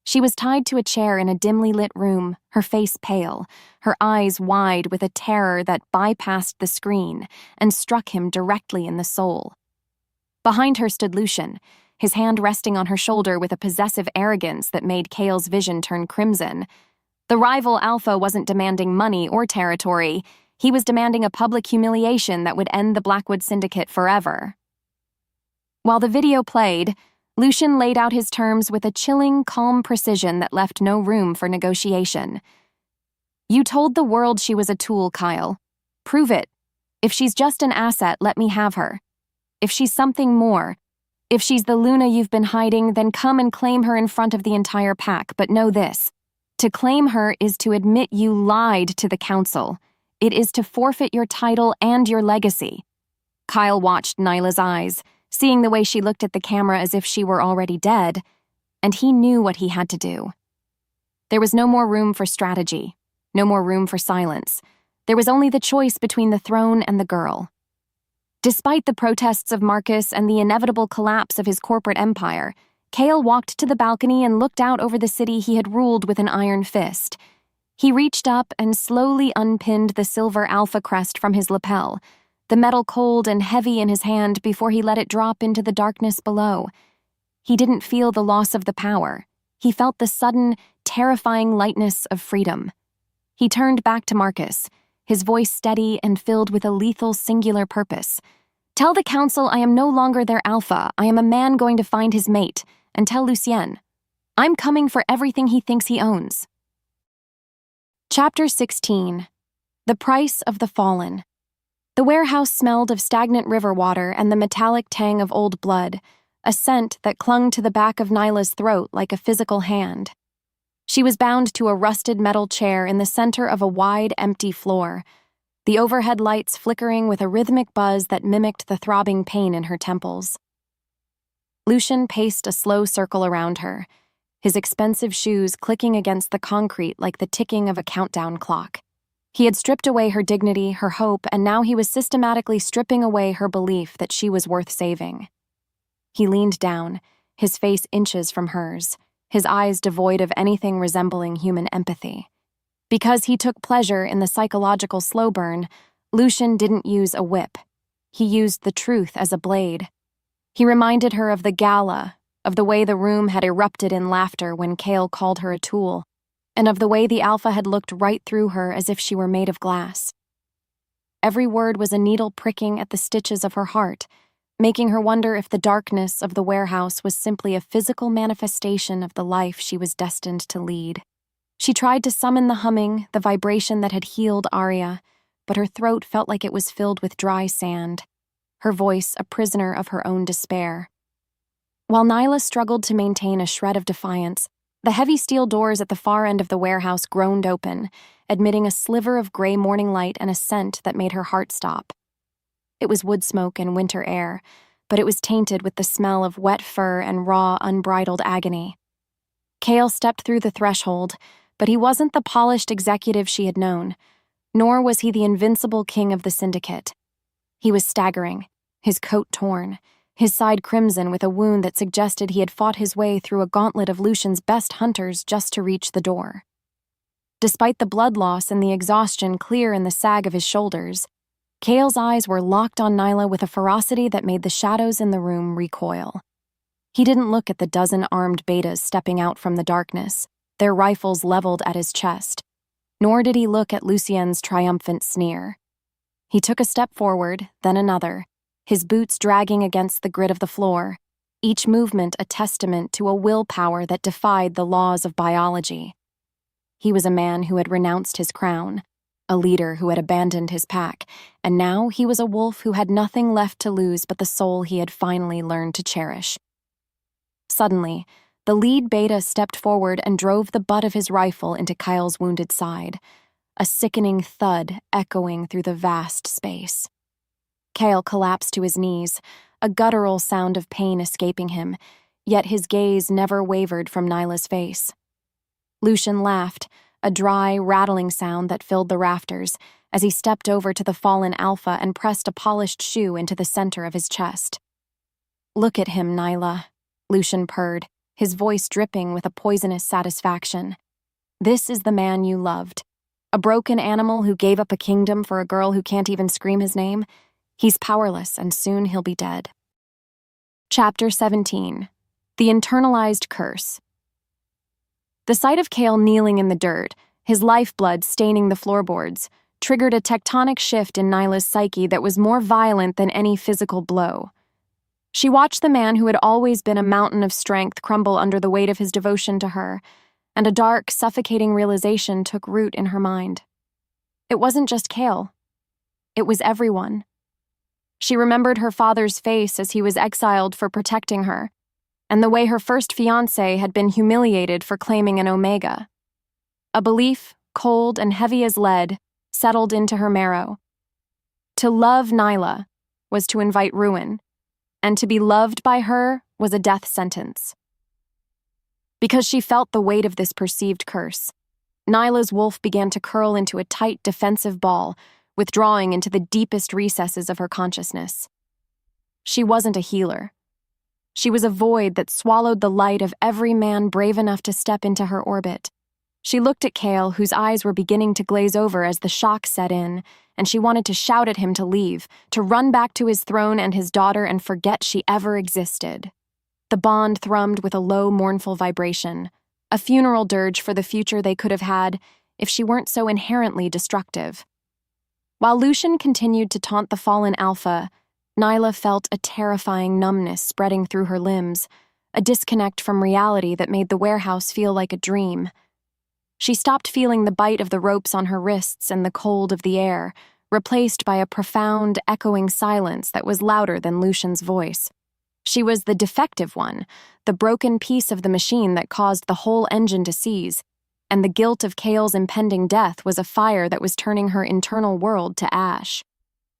She was tied to a chair in a dimly lit room, her face pale, her eyes wide with a terror that bypassed the screen and struck him directly in the soul. Behind her stood Lucian, his hand resting on her shoulder with a possessive arrogance that made Kale's vision turn crimson. The rival alpha wasn't demanding money or territory. He was demanding a public humiliation that would end the Blackwood Syndicate forever. While the video played, Lucian laid out his terms with a chilling, calm precision that left no room for negotiation. "You told the world she was a tool, Kyle. Prove it. If she's just an asset, let me have her. If she's something more, if she's the Luna you've been hiding, then come and claim her in front of the entire pack. But know this. To claim her is to admit you lied to the council. It is to forfeit your title and your legacy." Kyle watched Nyla's eyes, seeing the way she looked at the camera as if she were already dead, and he knew what he had to do. There was no more room for strategy, no more room for silence. There was only the choice between the throne and the girl. Despite the protests of Marcus and the inevitable collapse of his corporate empire, Kale walked to the balcony and looked out over the city he had ruled with an iron fist. He reached up and slowly unpinned the silver alpha crest from his lapel, the metal cold and heavy in his hand before he let it drop into the darkness below. He didn't feel the loss of the power. He felt the sudden, terrifying lightness of freedom. He turned back to Marcus, his voice steady and filled with a lethal singular purpose. "Tell the council I am no longer their alpha. I am a man going to find his mate. And tell Lucien, I'm coming for everything he thinks he owns." Chapter 16. The Price of the Fallen. The warehouse smelled of stagnant river water and the metallic tang of old blood, a scent that clung to the back of Nyla's throat like a physical hand. She was bound to a rusted metal chair in the center of a wide, empty floor, the overhead lights flickering with a rhythmic buzz that mimicked the throbbing pain in her temples. Lucian paced a slow circle around her, his expensive shoes clicking against the concrete like the ticking of a countdown clock. He had stripped away her dignity, her hope, and now he was systematically stripping away her belief that she was worth saving. He leaned down, his face inches from hers, his eyes devoid of anything resembling human empathy. Because he took pleasure in the psychological slow burn, Lucian didn't use a whip. He used the truth as a blade. He reminded her of the gala, of the way the room had erupted in laughter when Kale called her a tool, and of the way the alpha had looked right through her as if she were made of glass. Every word was a needle pricking at the stitches of her heart, making her wonder if the darkness of the warehouse was simply a physical manifestation of the life she was destined to lead. She tried to summon the humming, the vibration that had healed Arya, but her throat felt like it was filled with dry sand, her voice a prisoner of her own despair. While Nyla struggled to maintain a shred of defiance, the heavy steel doors at the far end of the warehouse groaned open, admitting a sliver of gray morning light and a scent that made her heart stop. It was wood smoke and winter air, but it was tainted with the smell of wet fur and raw, unbridled agony. Kale stepped through the threshold, but he wasn't the polished executive she had known, nor was he the invincible king of the syndicate. He was staggering, his coat torn, his side crimson with a wound that suggested he had fought his way through a gauntlet of Lucian's best hunters just to reach the door. Despite the blood loss and the exhaustion clear in the sag of his shoulders, Kale's eyes were locked on Nyla with a ferocity that made the shadows in the room recoil. He didn't look at the dozen armed betas stepping out from the darkness, their rifles leveled at his chest, nor did he look at Lucien's triumphant sneer. He took a step forward, then another, his boots dragging against the grit of the floor, each movement a testament to a willpower that defied the laws of biology. He was a man who had renounced his crown, a leader who had abandoned his pack, and now he was a wolf who had nothing left to lose but the soul he had finally learned to cherish. Suddenly, the lead beta stepped forward and drove the butt of his rifle into Kyle's wounded side, a sickening thud echoing through the vast space. Kyle collapsed to his knees, a guttural sound of pain escaping him, yet his gaze never wavered from Nyla's face. Lucian laughed, a dry, rattling sound that filled the rafters, as he stepped over to the fallen alpha and pressed a polished shoe into the center of his chest. "Look at him, Nyla," Lucian purred, his voice dripping with a poisonous satisfaction. "This is the man you loved. A broken animal who gave up a kingdom for a girl who can't even scream his name? He's powerless, and soon he'll be dead." Chapter 17. The Internalized Curse. The sight of Kale kneeling in the dirt, his lifeblood staining the floorboards, triggered a tectonic shift in Nyla's psyche that was more violent than any physical blow. She watched the man who had always been a mountain of strength crumble under the weight of his devotion to her, and a dark, suffocating realization took root in her mind. It wasn't just Kale. It was everyone. She remembered her father's face as he was exiled for protecting her, and the way her first fiancé had been humiliated for claiming an Omega. A belief, cold and heavy as lead, settled into her marrow. To love Nyla was to invite ruin, and to be loved by her was a death sentence. Because she felt the weight of this perceived curse, Nyla's wolf began to curl into a tight defensive ball, withdrawing into the deepest recesses of her consciousness. She wasn't a healer. She was a void that swallowed the light of every man brave enough to step into her orbit. She looked at Kale, whose eyes were beginning to glaze over as the shock set in, and she wanted to shout at him to leave, to run back to his throne and his daughter and forget she ever existed. The bond thrummed with a low, mournful vibration, a funeral dirge for the future they could have had if she weren't so inherently destructive. While Lucian continued to taunt the fallen alpha, Nyla felt a terrifying numbness spreading through her limbs, a disconnect from reality that made the warehouse feel like a dream. She stopped feeling the bite of the ropes on her wrists and the cold of the air, replaced by a profound, echoing silence that was louder than Lucian's voice. She was the defective one, the broken piece of the machine that caused the whole engine to seize, and the guilt of Kale's impending death was a fire that was turning her internal world to ash.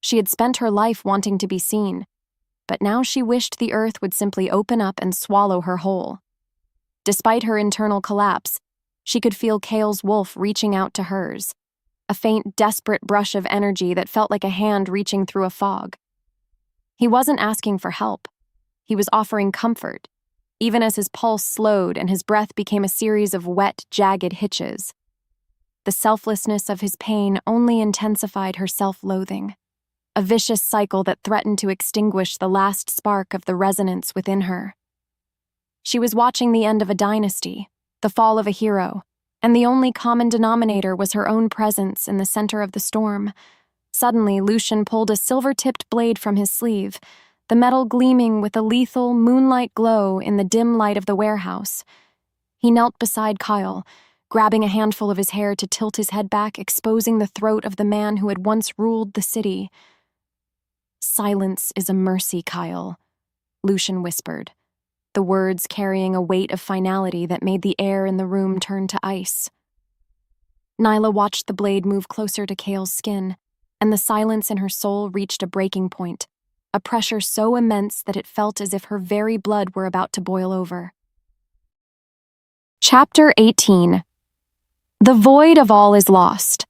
She had spent her life wanting to be seen, but now she wished the earth would simply open up and swallow her whole. Despite her internal collapse, she could feel Kale's wolf reaching out to hers, a faint, desperate brush of energy that felt like a hand reaching through a fog. He wasn't asking for help. He was offering comfort, even as his pulse slowed and his breath became a series of wet, jagged hitches. The selflessness of his pain only intensified her self-loathing, a vicious cycle that threatened to extinguish the last spark of the resonance within her. She was watching the end of a dynasty, the fall of a hero, and the only common denominator was her own presence in the center of the storm. Suddenly, Lucian pulled a silver-tipped blade from his sleeve, the metal gleaming with a lethal, moonlight glow in the dim light of the warehouse. He knelt beside Kyle, grabbing a handful of his hair to tilt his head back, exposing the throat of the man who had once ruled the city. "Silence is a mercy, Kyle," Lucian whispered, the words carrying a weight of finality that made the air in the room turn to ice. Nyla watched the blade move closer to Kale's skin, and the silence in her soul reached a breaking point, a pressure so immense that it felt as if her very blood were about to boil over. Chapter 18. The void of all is lost.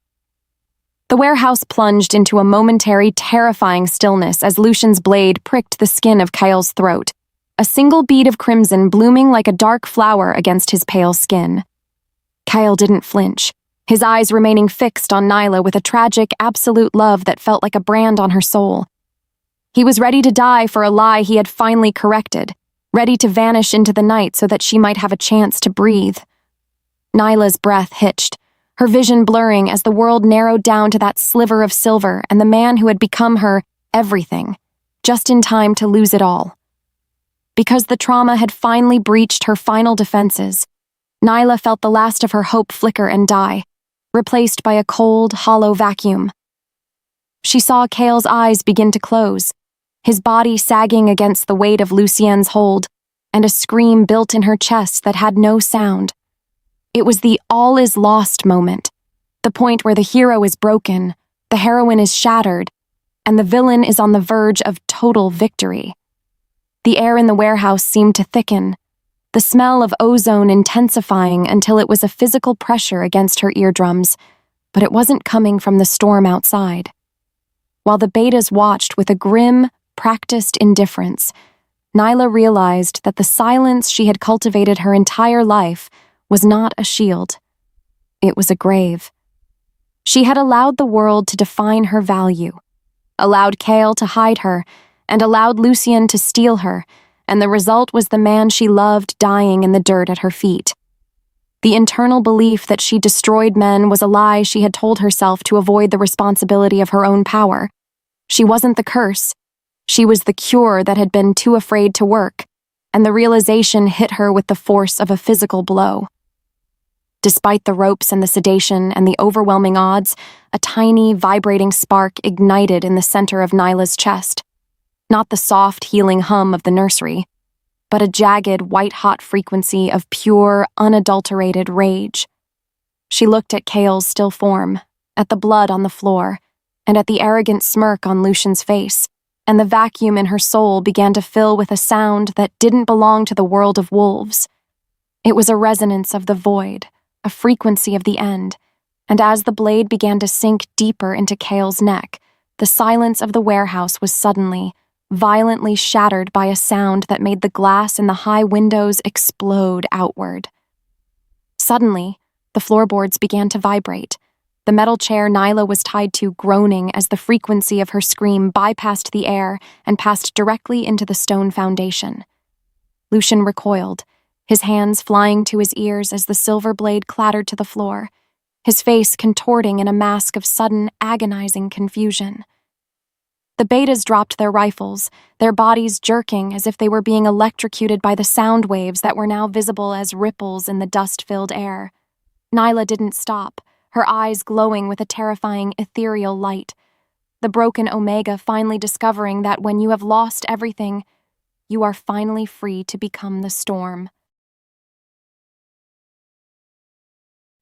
The warehouse plunged into a momentary, terrifying stillness as Lucian's blade pricked the skin of Kyle's throat, a single bead of crimson blooming like a dark flower against his pale skin. Kyle didn't flinch, his eyes remaining fixed on Nyla with a tragic, absolute love that felt like a brand on her soul. He was ready to die for a lie he had finally corrected, ready to vanish into the night so that she might have a chance to breathe. Nyla's breath hitched, her vision blurring as the world narrowed down to that sliver of silver and the man who had become her everything, just in time to lose it all. Because the trauma had finally breached her final defenses, Nyla felt the last of her hope flicker and die, replaced by a cold, hollow vacuum. She saw Cale's eyes begin to close, his body sagging against the weight of Lucien's hold, and a scream built in her chest that had no sound. It was the all is lost moment, the point where the hero is broken, the heroine is shattered, and the villain is on the verge of total victory. The air in the warehouse seemed to thicken, the smell of ozone intensifying until it was a physical pressure against her eardrums, but it wasn't coming from the storm outside. While the betas watched with a grim, practiced indifference, Nyla realized that the silence she had cultivated her entire life was not a shield. It was a grave. She had allowed the world to define her value, allowed Cale to hide her, and allowed Lucien to steal her, and the result was the man she loved dying in the dirt at her feet. The internal belief that she destroyed men was a lie she had told herself to avoid the responsibility of her own power. She wasn't the curse. She was the cure that had been too afraid to work, and the realization hit her with the force of a physical blow. Despite the ropes and the sedation and the overwhelming odds, a tiny, vibrating spark ignited in the center of Nyla's chest. Not the soft, healing hum of the nursery, but a jagged, white-hot frequency of pure, unadulterated rage. She looked at Cale's still form, at the blood on the floor, and at the arrogant smirk on Lucien's face, and the vacuum in her soul began to fill with a sound that didn't belong to the world of wolves. It was a resonance of the void, a frequency of the end, and as the blade began to sink deeper into Cale's neck, the silence of the warehouse was suddenly, violently shattered by a sound that made the glass in the high windows explode outward. Suddenly, the floorboards began to vibrate, the metal chair Nyla was tied to groaning as the frequency of her scream bypassed the air and passed directly into the stone foundation. Lucien recoiled, his hands flying to his ears as the silver blade clattered to the floor, his face contorting in a mask of sudden, agonizing confusion. The betas dropped their rifles, their bodies jerking as if they were being electrocuted by the sound waves that were now visible as ripples in the dust-filled air. Nyla didn't stop, her eyes glowing with a terrifying ethereal light. The broken Omega finally discovering that when you have lost everything, you are finally free to become the storm.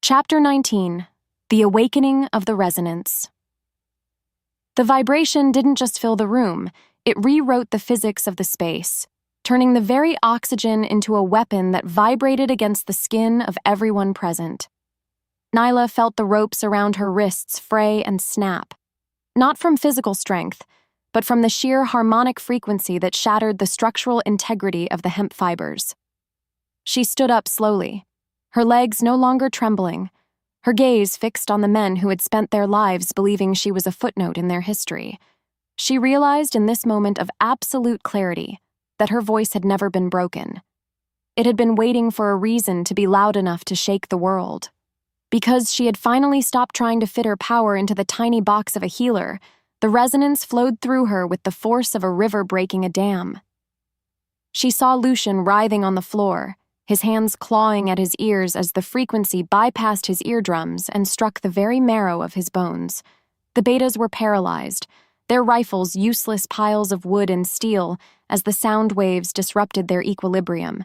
Chapter 19. The Awakening of the Resonance. The vibration didn't just fill the room, it rewrote the physics of the space, turning the very oxygen into a weapon that vibrated against the skin of everyone present. Nyla felt the ropes around her wrists fray and snap, not from physical strength, but from the sheer harmonic frequency that shattered the structural integrity of the hemp fibers. She stood up slowly, her legs no longer trembling, her gaze fixed on the men who had spent their lives believing she was a footnote in their history. She realized in this moment of absolute clarity that her voice had never been broken. It had been waiting for a reason to be loud enough to shake the world. Because she had finally stopped trying to fit her power into the tiny box of a healer, the resonance flowed through her with the force of a river breaking a dam. She saw Lucien writhing on the floor, his hands clawing at his ears as the frequency bypassed his eardrums and struck the very marrow of his bones. The betas were paralyzed, their rifles useless piles of wood and steel as the sound waves disrupted their equilibrium,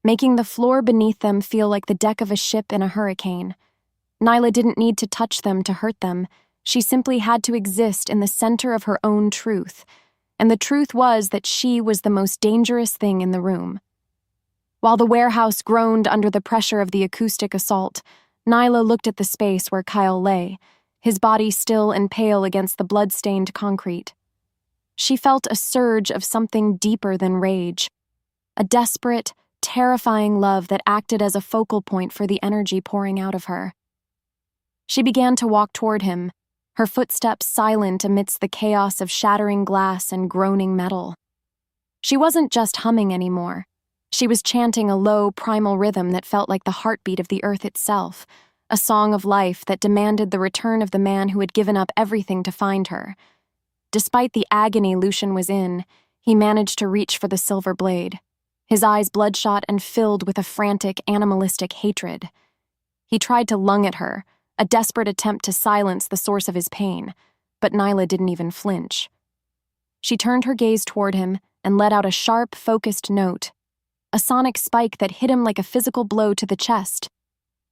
making the floor beneath them feel like the deck of a ship in a hurricane. Nyla didn't need to touch them to hurt them. She simply had to exist in the center of her own truth, and the truth was that she was the most dangerous thing in the room. While the warehouse groaned under the pressure of the acoustic assault, Nyla looked at the space where Kyle lay, his body still and pale against the blood-stained concrete. She felt a surge of something deeper than rage, a desperate, terrifying love that acted as a focal point for the energy pouring out of her. She began to walk toward him, her footsteps silent amidst the chaos of shattering glass and groaning metal. She wasn't just humming anymore. She was chanting a low, primal rhythm that felt like the heartbeat of the earth itself, a song of life that demanded the return of the man who had given up everything to find her. Despite the agony Lucien was in, He managed to reach for the silver blade, his eyes bloodshot and filled with a frantic, animalistic hatred. He tried to lung at her, a desperate attempt to silence the source of his pain, but Nyla didn't even flinch. She turned her gaze toward him and let out a sharp, focused note, a sonic spike that hit him like a physical blow to the chest.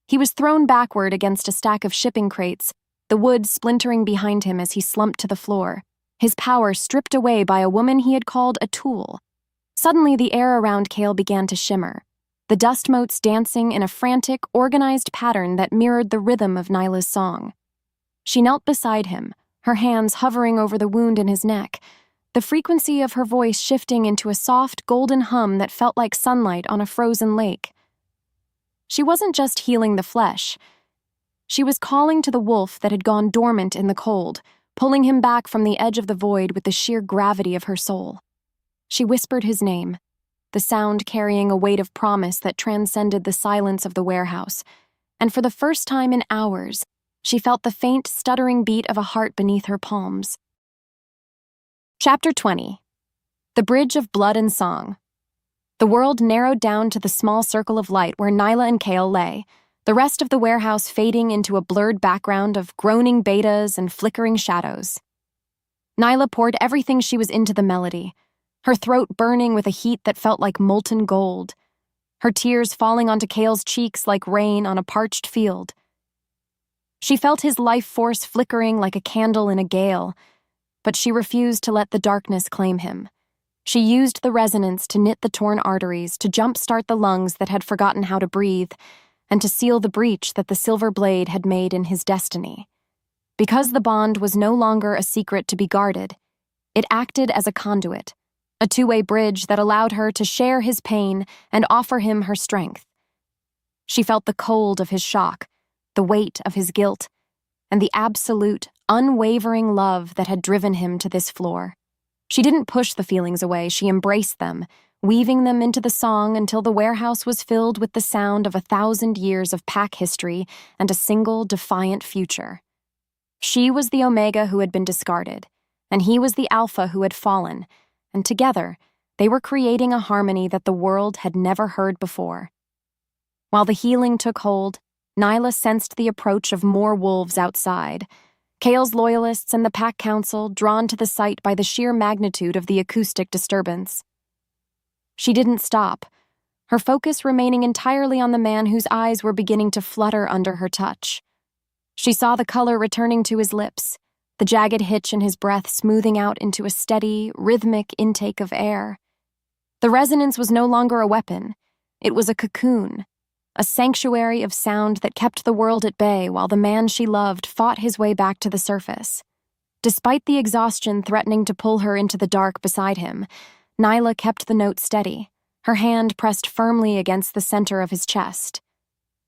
He was thrown backward against a stack of shipping crates, the wood splintering behind him as he slumped to the floor, his power stripped away by a woman he had called a tool. Suddenly, the air around Cale began to shimmer, the dust motes dancing in a frantic, organized pattern that mirrored the rhythm of Nyla's song. She knelt beside him, her hands hovering over the wound in his neck, the frequency of her voice shifting into a soft, golden hum that felt like sunlight on a frozen lake. She wasn't just healing the flesh. She was calling to the wolf that had gone dormant in the cold, pulling him back from the edge of the void with the sheer gravity of her soul. She whispered his name, the sound carrying a weight of promise that transcended the silence of the warehouse, and for the first time in hours, she felt the faint, stuttering beat of a heart beneath her palms. Chapter 20. The Bridge of Blood and Song. The world narrowed down to the small circle of light where Nyla and Cale lay, the rest of the warehouse fading into a blurred background of groaning betas and flickering shadows. Nyla poured everything she was into the melody, her throat burning with a heat that felt like molten gold, her tears falling onto Cale's cheeks like rain on a parched field. She felt his life force flickering like a candle in a gale, but she refused to let the darkness claim him. She used the resonance to knit the torn arteries, to jumpstart the lungs that had forgotten how to breathe, and to seal the breach that the silver blade had made in his destiny. Because the bond was no longer a secret to be guarded, it acted as a conduit, a two-way bridge that allowed her to share his pain and offer him her strength. She felt the cold of his shock, the weight of his guilt, and the absolute, unwavering love that had driven him to this floor. She didn't push the feelings away, she embraced them, weaving them into the song until the warehouse was filled with the sound of 1,000 years of pack history and a single, defiant future. She was the Omega who had been discarded, and he was the Alpha who had fallen, and together, they were creating a harmony that the world had never heard before. While the healing took hold, Nyla sensed the approach of more wolves outside, Cale's loyalists and the pack council drawn to the site by the sheer magnitude of the acoustic disturbance. She didn't stop, her focus remaining entirely on the man whose eyes were beginning to flutter under her touch. She saw the color returning to his lips, the jagged hitch in his breath smoothing out into a steady, rhythmic intake of air. The resonance was no longer a weapon. It was a cocoon, a sanctuary of sound that kept the world at bay while the man she loved fought his way back to the surface. Despite the exhaustion threatening to pull her into the dark beside him, Nyla kept the note steady, her hand pressed firmly against the center of his chest.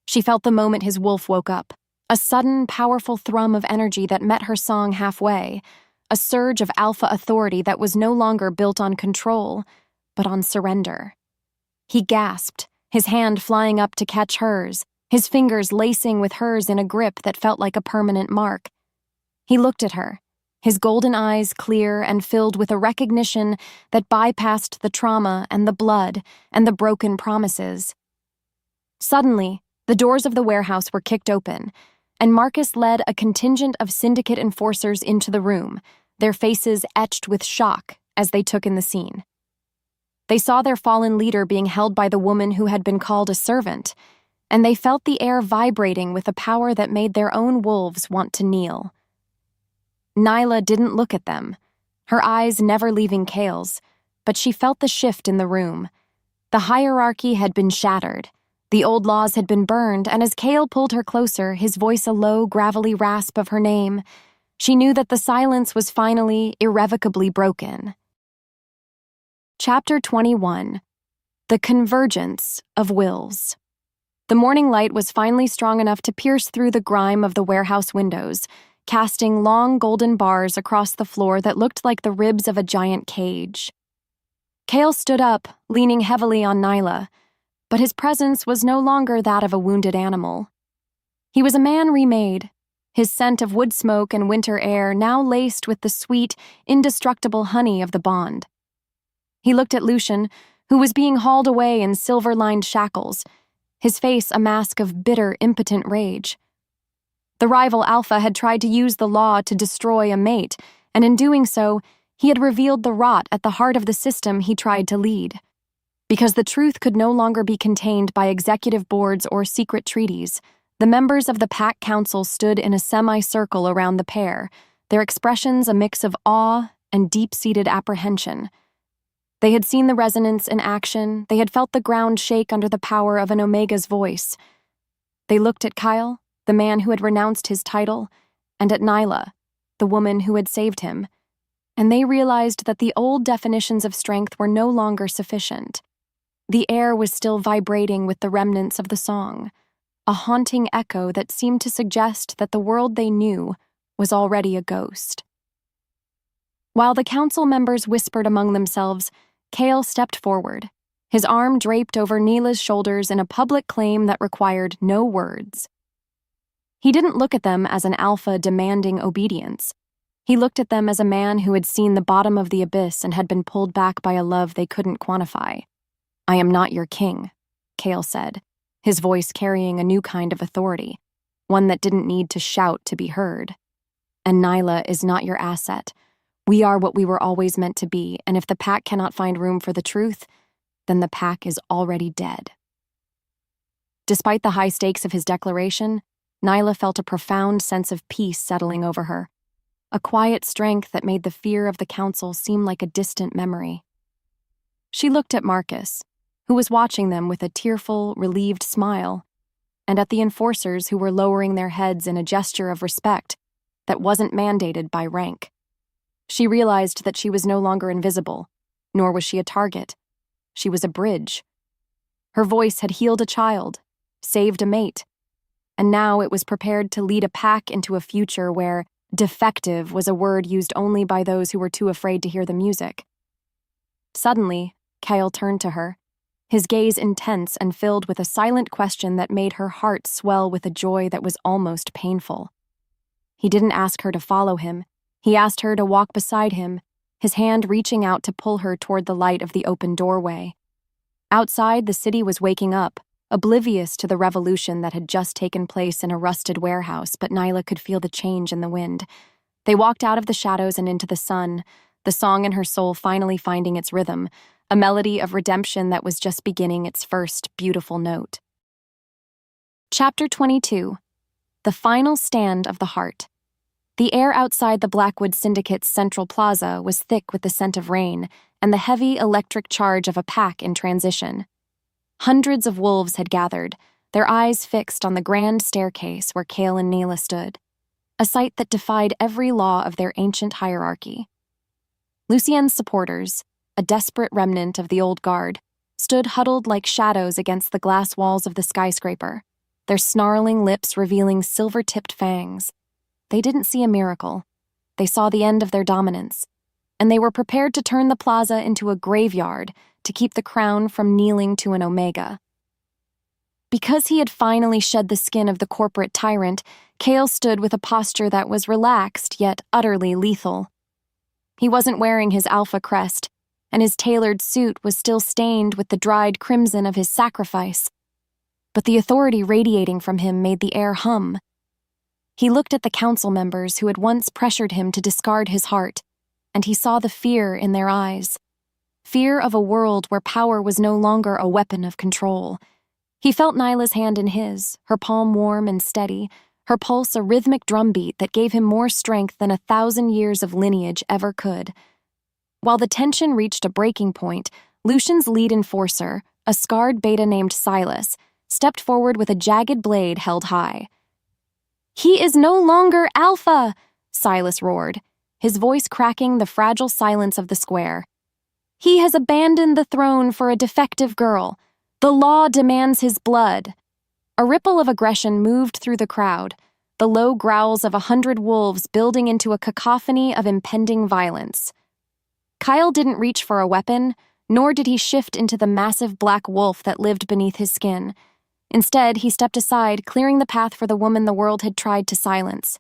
She felt the moment his wolf woke up, a sudden, powerful thrum of energy that met her song halfway, a surge of alpha authority that was no longer built on control, but on surrender. He gasped, his hand flying up to catch hers, his fingers lacing with hers in a grip that felt like a permanent mark. He looked at her, his golden eyes clear and filled with a recognition that bypassed the trauma and the blood and the broken promises. Suddenly, the doors of the warehouse were kicked open, and Marcus led a contingent of syndicate enforcers into the room, their faces etched with shock as they took in the scene. They saw their fallen leader being held by the woman who had been called a servant, and they felt the air vibrating with a power that made their own wolves want to kneel. Nyla didn't look at them, her eyes never leaving Cale's, but she felt the shift in the room. The hierarchy had been shattered. The old laws had been burned, and as Cale pulled her closer, his voice a low, gravelly rasp of her name, she knew that the silence was finally, irrevocably broken. Chapter 21. The Convergence of Wills. The morning light was finally strong enough to pierce through the grime of the warehouse windows, casting long golden bars across the floor that looked like the ribs of a giant cage. Cale stood up, leaning heavily on Nyla, but his presence was no longer that of a wounded animal. He was a man remade, his scent of wood smoke and winter air now laced with the sweet, indestructible honey of the bond. He looked at Lucian, who was being hauled away in silver-lined shackles, his face a mask of bitter, impotent rage. The rival Alpha had tried to use the law to destroy a mate, and in doing so, he had revealed the rot at the heart of the system he tried to lead. Because the truth could no longer be contained by executive boards or secret treaties, the members of the Pack Council stood in a semicircle around the pair, their expressions a mix of awe and deep-seated apprehension. They had seen the resonance in action, they had felt the ground shake under the power of an Omega's voice. They looked at Kyle, the man who had renounced his title, and at Nyla, the woman who had saved him, and they realized that the old definitions of strength were no longer sufficient. The air was still vibrating with the remnants of the song, a haunting echo that seemed to suggest that the world they knew was already a ghost. While the council members whispered among themselves, Kale stepped forward, his arm draped over Neela's shoulders in a public claim that required no words. He didn't look at them as an alpha demanding obedience. He looked at them as a man who had seen the bottom of the abyss and had been pulled back by a love they couldn't quantify. "I am not your king," Kale said, his voice carrying a new kind of authority, one that didn't need to shout to be heard. "And Nyla is not your asset. We are what we were always meant to be, and if the Pack cannot find room for the truth, then the Pack is already dead." Despite the high stakes of his declaration, Nyla felt a profound sense of peace settling over her, a quiet strength that made the fear of the council seem like a distant memory. She looked at Marcus, who was watching them with a tearful, relieved smile, and at the enforcers who were lowering their heads in a gesture of respect that wasn't mandated by rank. She realized that she was no longer invisible, nor was she a target. She was a bridge. Her voice had healed a child, saved a mate, and now it was prepared to lead a pack into a future where defective was a word used only by those who were too afraid to hear the music. Suddenly, Kyle turned to her, his gaze intense and filled with a silent question that made her heart swell with a joy that was almost painful. He didn't ask her to follow him. He asked her to walk beside him, his hand reaching out to pull her toward the light of the open doorway. Outside, the city was waking up, oblivious to the revolution that had just taken place in a rusted warehouse, but Nyla could feel the change in the wind. They walked out of the shadows and into the sun, the song in her soul finally finding its rhythm, a melody of redemption that was just beginning its first beautiful note. Chapter 22. The Final Stand of the Heart. The air outside the Blackwood Syndicate's Central Plaza was thick with the scent of rain and the heavy electric charge of a pack in transition. Hundreds of wolves had gathered, their eyes fixed on the grand staircase where Kale and Neela stood, a sight that defied every law of their ancient hierarchy. Lucien's supporters, a desperate remnant of the old guard, stood huddled like shadows against the glass walls of the skyscraper, their snarling lips revealing silver-tipped fangs. They didn't see a miracle. They saw the end of their dominance, and they were prepared to turn the plaza into a graveyard to keep the crown from kneeling to an Omega. Because he had finally shed the skin of the corporate tyrant, Kale stood with a posture that was relaxed yet utterly lethal. He wasn't wearing his alpha crest, and his tailored suit was still stained with the dried crimson of his sacrifice. But the authority radiating from him made the air hum. He looked at the council members who had once pressured him to discard his heart, and he saw the fear in their eyes. Fear of a world where power was no longer a weapon of control. He felt Nyla's hand in his, her palm warm and steady, her pulse a rhythmic drumbeat that gave him more strength than 1,000 years of lineage ever could. While the tension reached a breaking point, Lucian's lead enforcer, a scarred beta named Silas, stepped forward with a jagged blade held high. "He is no longer Alpha!" Silas roared, his voice cracking the fragile silence of the square. "He has abandoned the throne for a defective girl. The law demands his blood." A ripple of aggression moved through the crowd, the low growls of 100 wolves building into a cacophony of impending violence. Kyle didn't reach for a weapon, nor did he shift into the massive black wolf that lived beneath his skin. Instead, he stepped aside, clearing the path for the woman the world had tried to silence.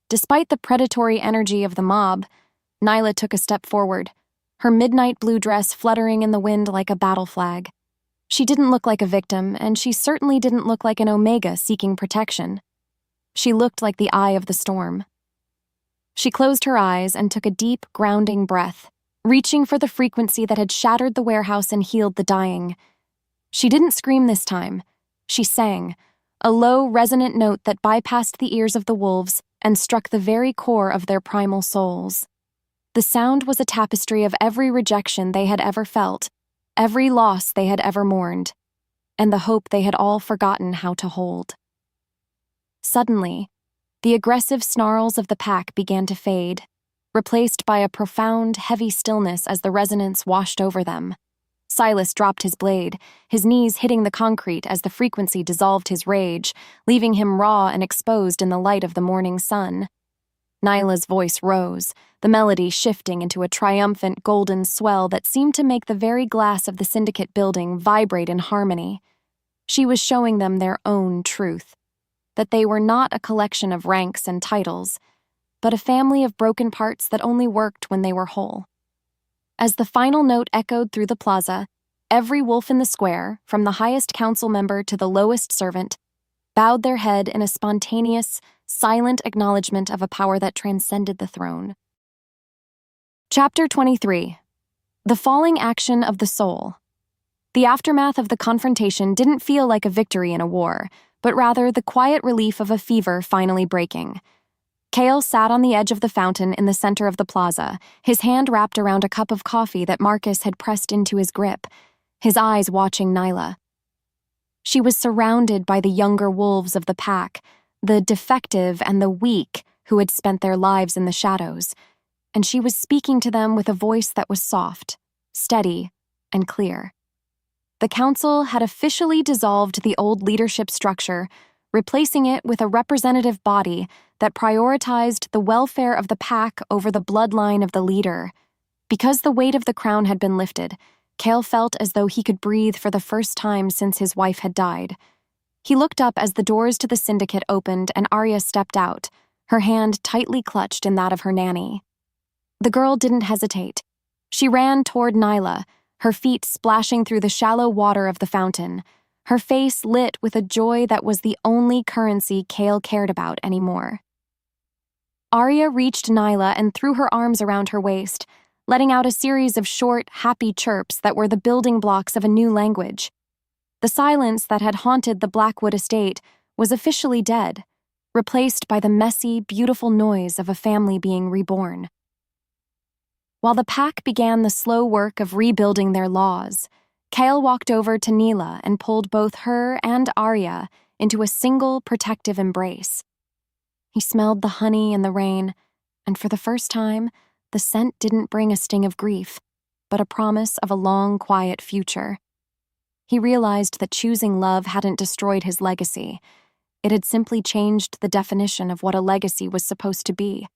Despite the predatory energy of the mob, Nyla took a step forward, her midnight blue dress fluttering in the wind like a battle flag. She didn't look like a victim, and she certainly didn't look like an Omega seeking protection. She looked like the eye of the storm. She closed her eyes and took a deep, grounding breath, reaching for the frequency that had shattered the warehouse and healed the dying. She didn't scream this time. She sang, a low, resonant note that bypassed the ears of the wolves and struck the very core of their primal souls. The sound was a tapestry of every rejection they had ever felt, every loss they had ever mourned, and the hope they had all forgotten how to hold. Suddenly, the aggressive snarls of the pack began to fade, replaced by a profound, heavy stillness as the resonance washed over them. Silas dropped his blade, his knees hitting the concrete as the frequency dissolved his rage, leaving him raw and exposed in the light of the morning sun. Nyla's voice rose, the melody shifting into a triumphant golden swell that seemed to make the very glass of the Syndicate building vibrate in harmony. She was showing them their own truth, that they were not a collection of ranks and titles, but a family of broken parts that only worked when they were whole. As the final note echoed through the plaza, every wolf in the square, from the highest council member to the lowest servant, bowed their head in a spontaneous, silent acknowledgement of a power that transcended the throne. Chapter 23. The Falling Action of the Soul. The aftermath of the confrontation didn't feel like a victory in a war, but rather the quiet relief of a fever finally breaking. Cale sat on the edge of the fountain in the center of the plaza, his hand wrapped around a cup of coffee that Marcus had pressed into his grip, his eyes watching Nyla. She was surrounded by the younger wolves of the pack, the defective and the weak who had spent their lives in the shadows, and she was speaking to them with a voice that was soft, steady, and clear. The council had officially dissolved the old leadership structure, replacing it with a representative body that prioritized the welfare of the pack over the bloodline of the leader. Because the weight of the crown had been lifted, Cale felt as though he could breathe for the first time since his wife had died. He looked up as the doors to the Syndicate opened and Arya stepped out, her hand tightly clutched in that of her nanny. The girl didn't hesitate. She ran toward Nyla, her feet splashing through the shallow water of the fountain, her face lit with a joy that was the only currency Cale cared about anymore. Arya reached Nyla and threw her arms around her waist, letting out a series of short, happy chirps that were the building blocks of a new language. The silence that had haunted the Blackwood estate was officially dead, replaced by the messy, beautiful noise of a family being reborn. While the pack began the slow work of rebuilding their laws, Cale walked over to Neela and pulled both her and Arya into a single protective embrace. He smelled the honey and the rain, and for the first time, the scent didn't bring a sting of grief, but a promise of a long, quiet future. He realized that choosing love hadn't destroyed his legacy. It had simply changed the definition of what a legacy was supposed to be.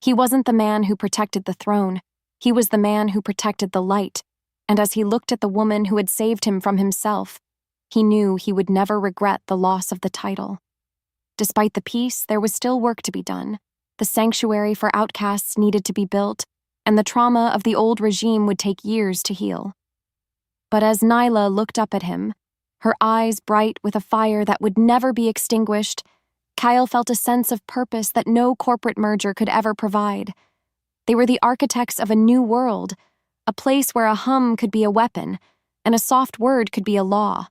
He wasn't the man who protected the throne. He was the man who protected the light, and as he looked at the woman who had saved him from himself, he knew he would never regret the loss of the title. Despite the peace, there was still work to be done. The sanctuary for outcasts needed to be built, and the trauma of the old regime would take years to heal. But as Nyla looked up at him, her eyes bright with a fire that would never be extinguished, Kyle felt a sense of purpose that no corporate merger could ever provide. They were the architects of a new world, a place where a hum could be a weapon, and a soft word could be a law.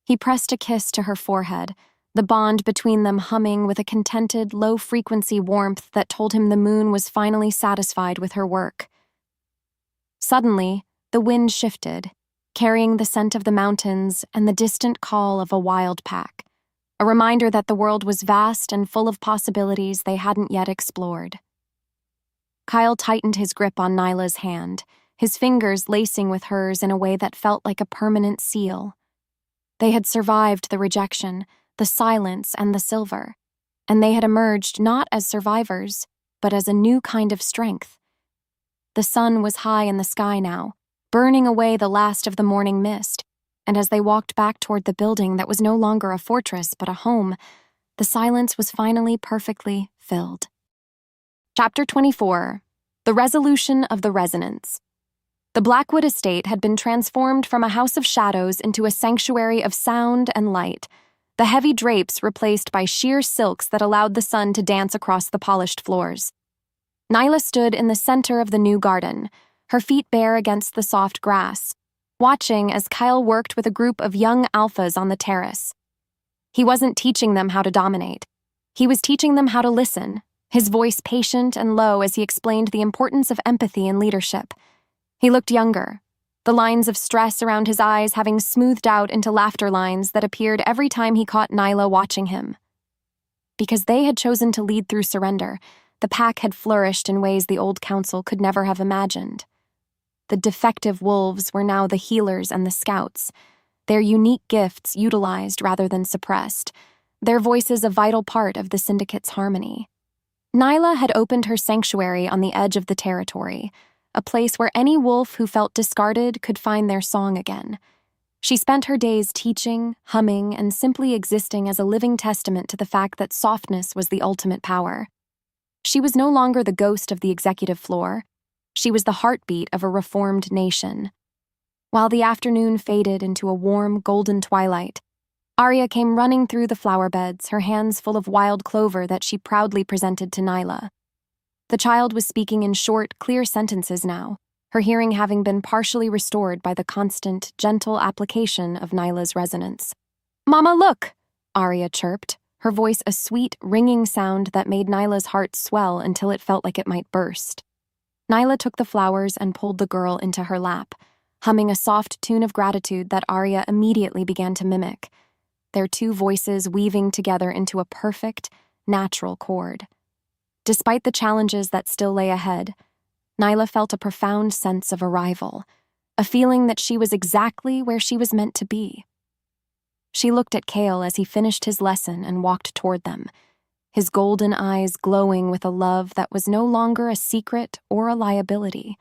He pressed a kiss to her forehead, the bond between them humming with a contented, low-frequency warmth that told him the moon was finally satisfied with her work. Suddenly, the wind shifted, carrying the scent of the mountains and the distant call of a wild pack, a reminder that the world was vast and full of possibilities they hadn't yet explored. Kyle tightened his grip on Nyla's hand, his fingers lacing with hers in a way that felt like a permanent seal. They had survived the rejection, the silence, and the silver, and they had emerged not as survivors, but as a new kind of strength. The sun was high in the sky now, burning away the last of the morning mist, and as they walked back toward the building that was no longer a fortress but a home, the silence was finally perfectly filled. Chapter 24. The Resolution of the Resonance. The Blackwood estate had been transformed from a house of shadows into a sanctuary of sound and light, the heavy drapes replaced by sheer silks that allowed the sun to dance across the polished floors. Nyla stood in the center of the new garden, her feet bare against the soft grass, watching as Kyle worked with a group of young alphas on the terrace. He wasn't teaching them how to dominate. He was teaching them how to listen, his voice patient and low as he explained the importance of empathy and leadership. He looked younger, the lines of stress around his eyes having smoothed out into laughter lines that appeared every time he caught Nyla watching him. Because they had chosen to lead through surrender, the pack had flourished in ways the old council could never have imagined. The defective wolves were now the healers and the scouts, their unique gifts utilized rather than suppressed, their voices a vital part of the syndicate's harmony. Nyla had opened her sanctuary on the edge of the territory, a place where any wolf who felt discarded could find their song again. She spent her days teaching, humming, and simply existing as a living testament to the fact that softness was the ultimate power. She was no longer the ghost of the executive floor. She was the heartbeat of a reformed nation. While the afternoon faded into a warm, golden twilight, Arya came running through the flower beds, her hands full of wild clover that she proudly presented to Nyla. The child was speaking in short, clear sentences now, her hearing having been partially restored by the constant, gentle application of Nyla's resonance. "Mama, look!" Arya chirped, her voice a sweet, ringing sound that made Nyla's heart swell until it felt like it might burst. Nyla took the flowers and pulled the girl into her lap, humming a soft tune of gratitude that Arya immediately began to mimic, their two voices weaving together into a perfect, natural chord. Despite the challenges that still lay ahead, Nyla felt a profound sense of arrival, a feeling that she was exactly where she was meant to be. She looked at Kale as he finished his lesson and walked toward them, his golden eyes glowing with a love that was no longer a secret or a liability.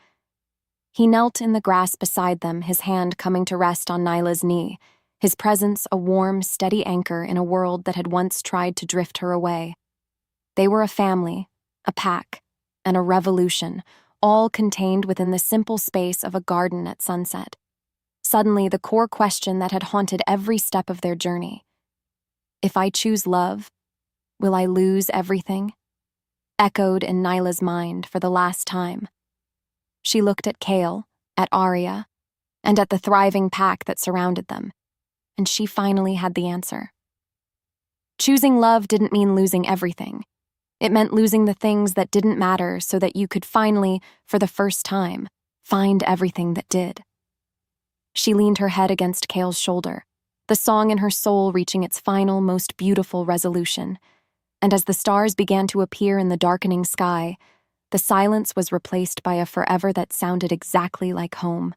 He knelt in the grass beside them, his hand coming to rest on Nyla's knee, his presence a warm, steady anchor in a world that had once tried to drift her away. They were a family, a pack, and a revolution, all contained within the simple space of a garden at sunset. Suddenly, the core question that had haunted every step of their journey: if I choose love, will I lose everything? Echoed in Nyla's mind for the last time. She looked at Kale, at Arya, and at the thriving pack that surrounded them, and she finally had the answer. Choosing love didn't mean losing everything. It meant losing the things that didn't matter so that you could finally, for the first time, find everything that did. She leaned her head against Kale's shoulder, the song in her soul reaching its final, most beautiful resolution. And as the stars began to appear in the darkening sky, the silence was replaced by a forever that sounded exactly like home.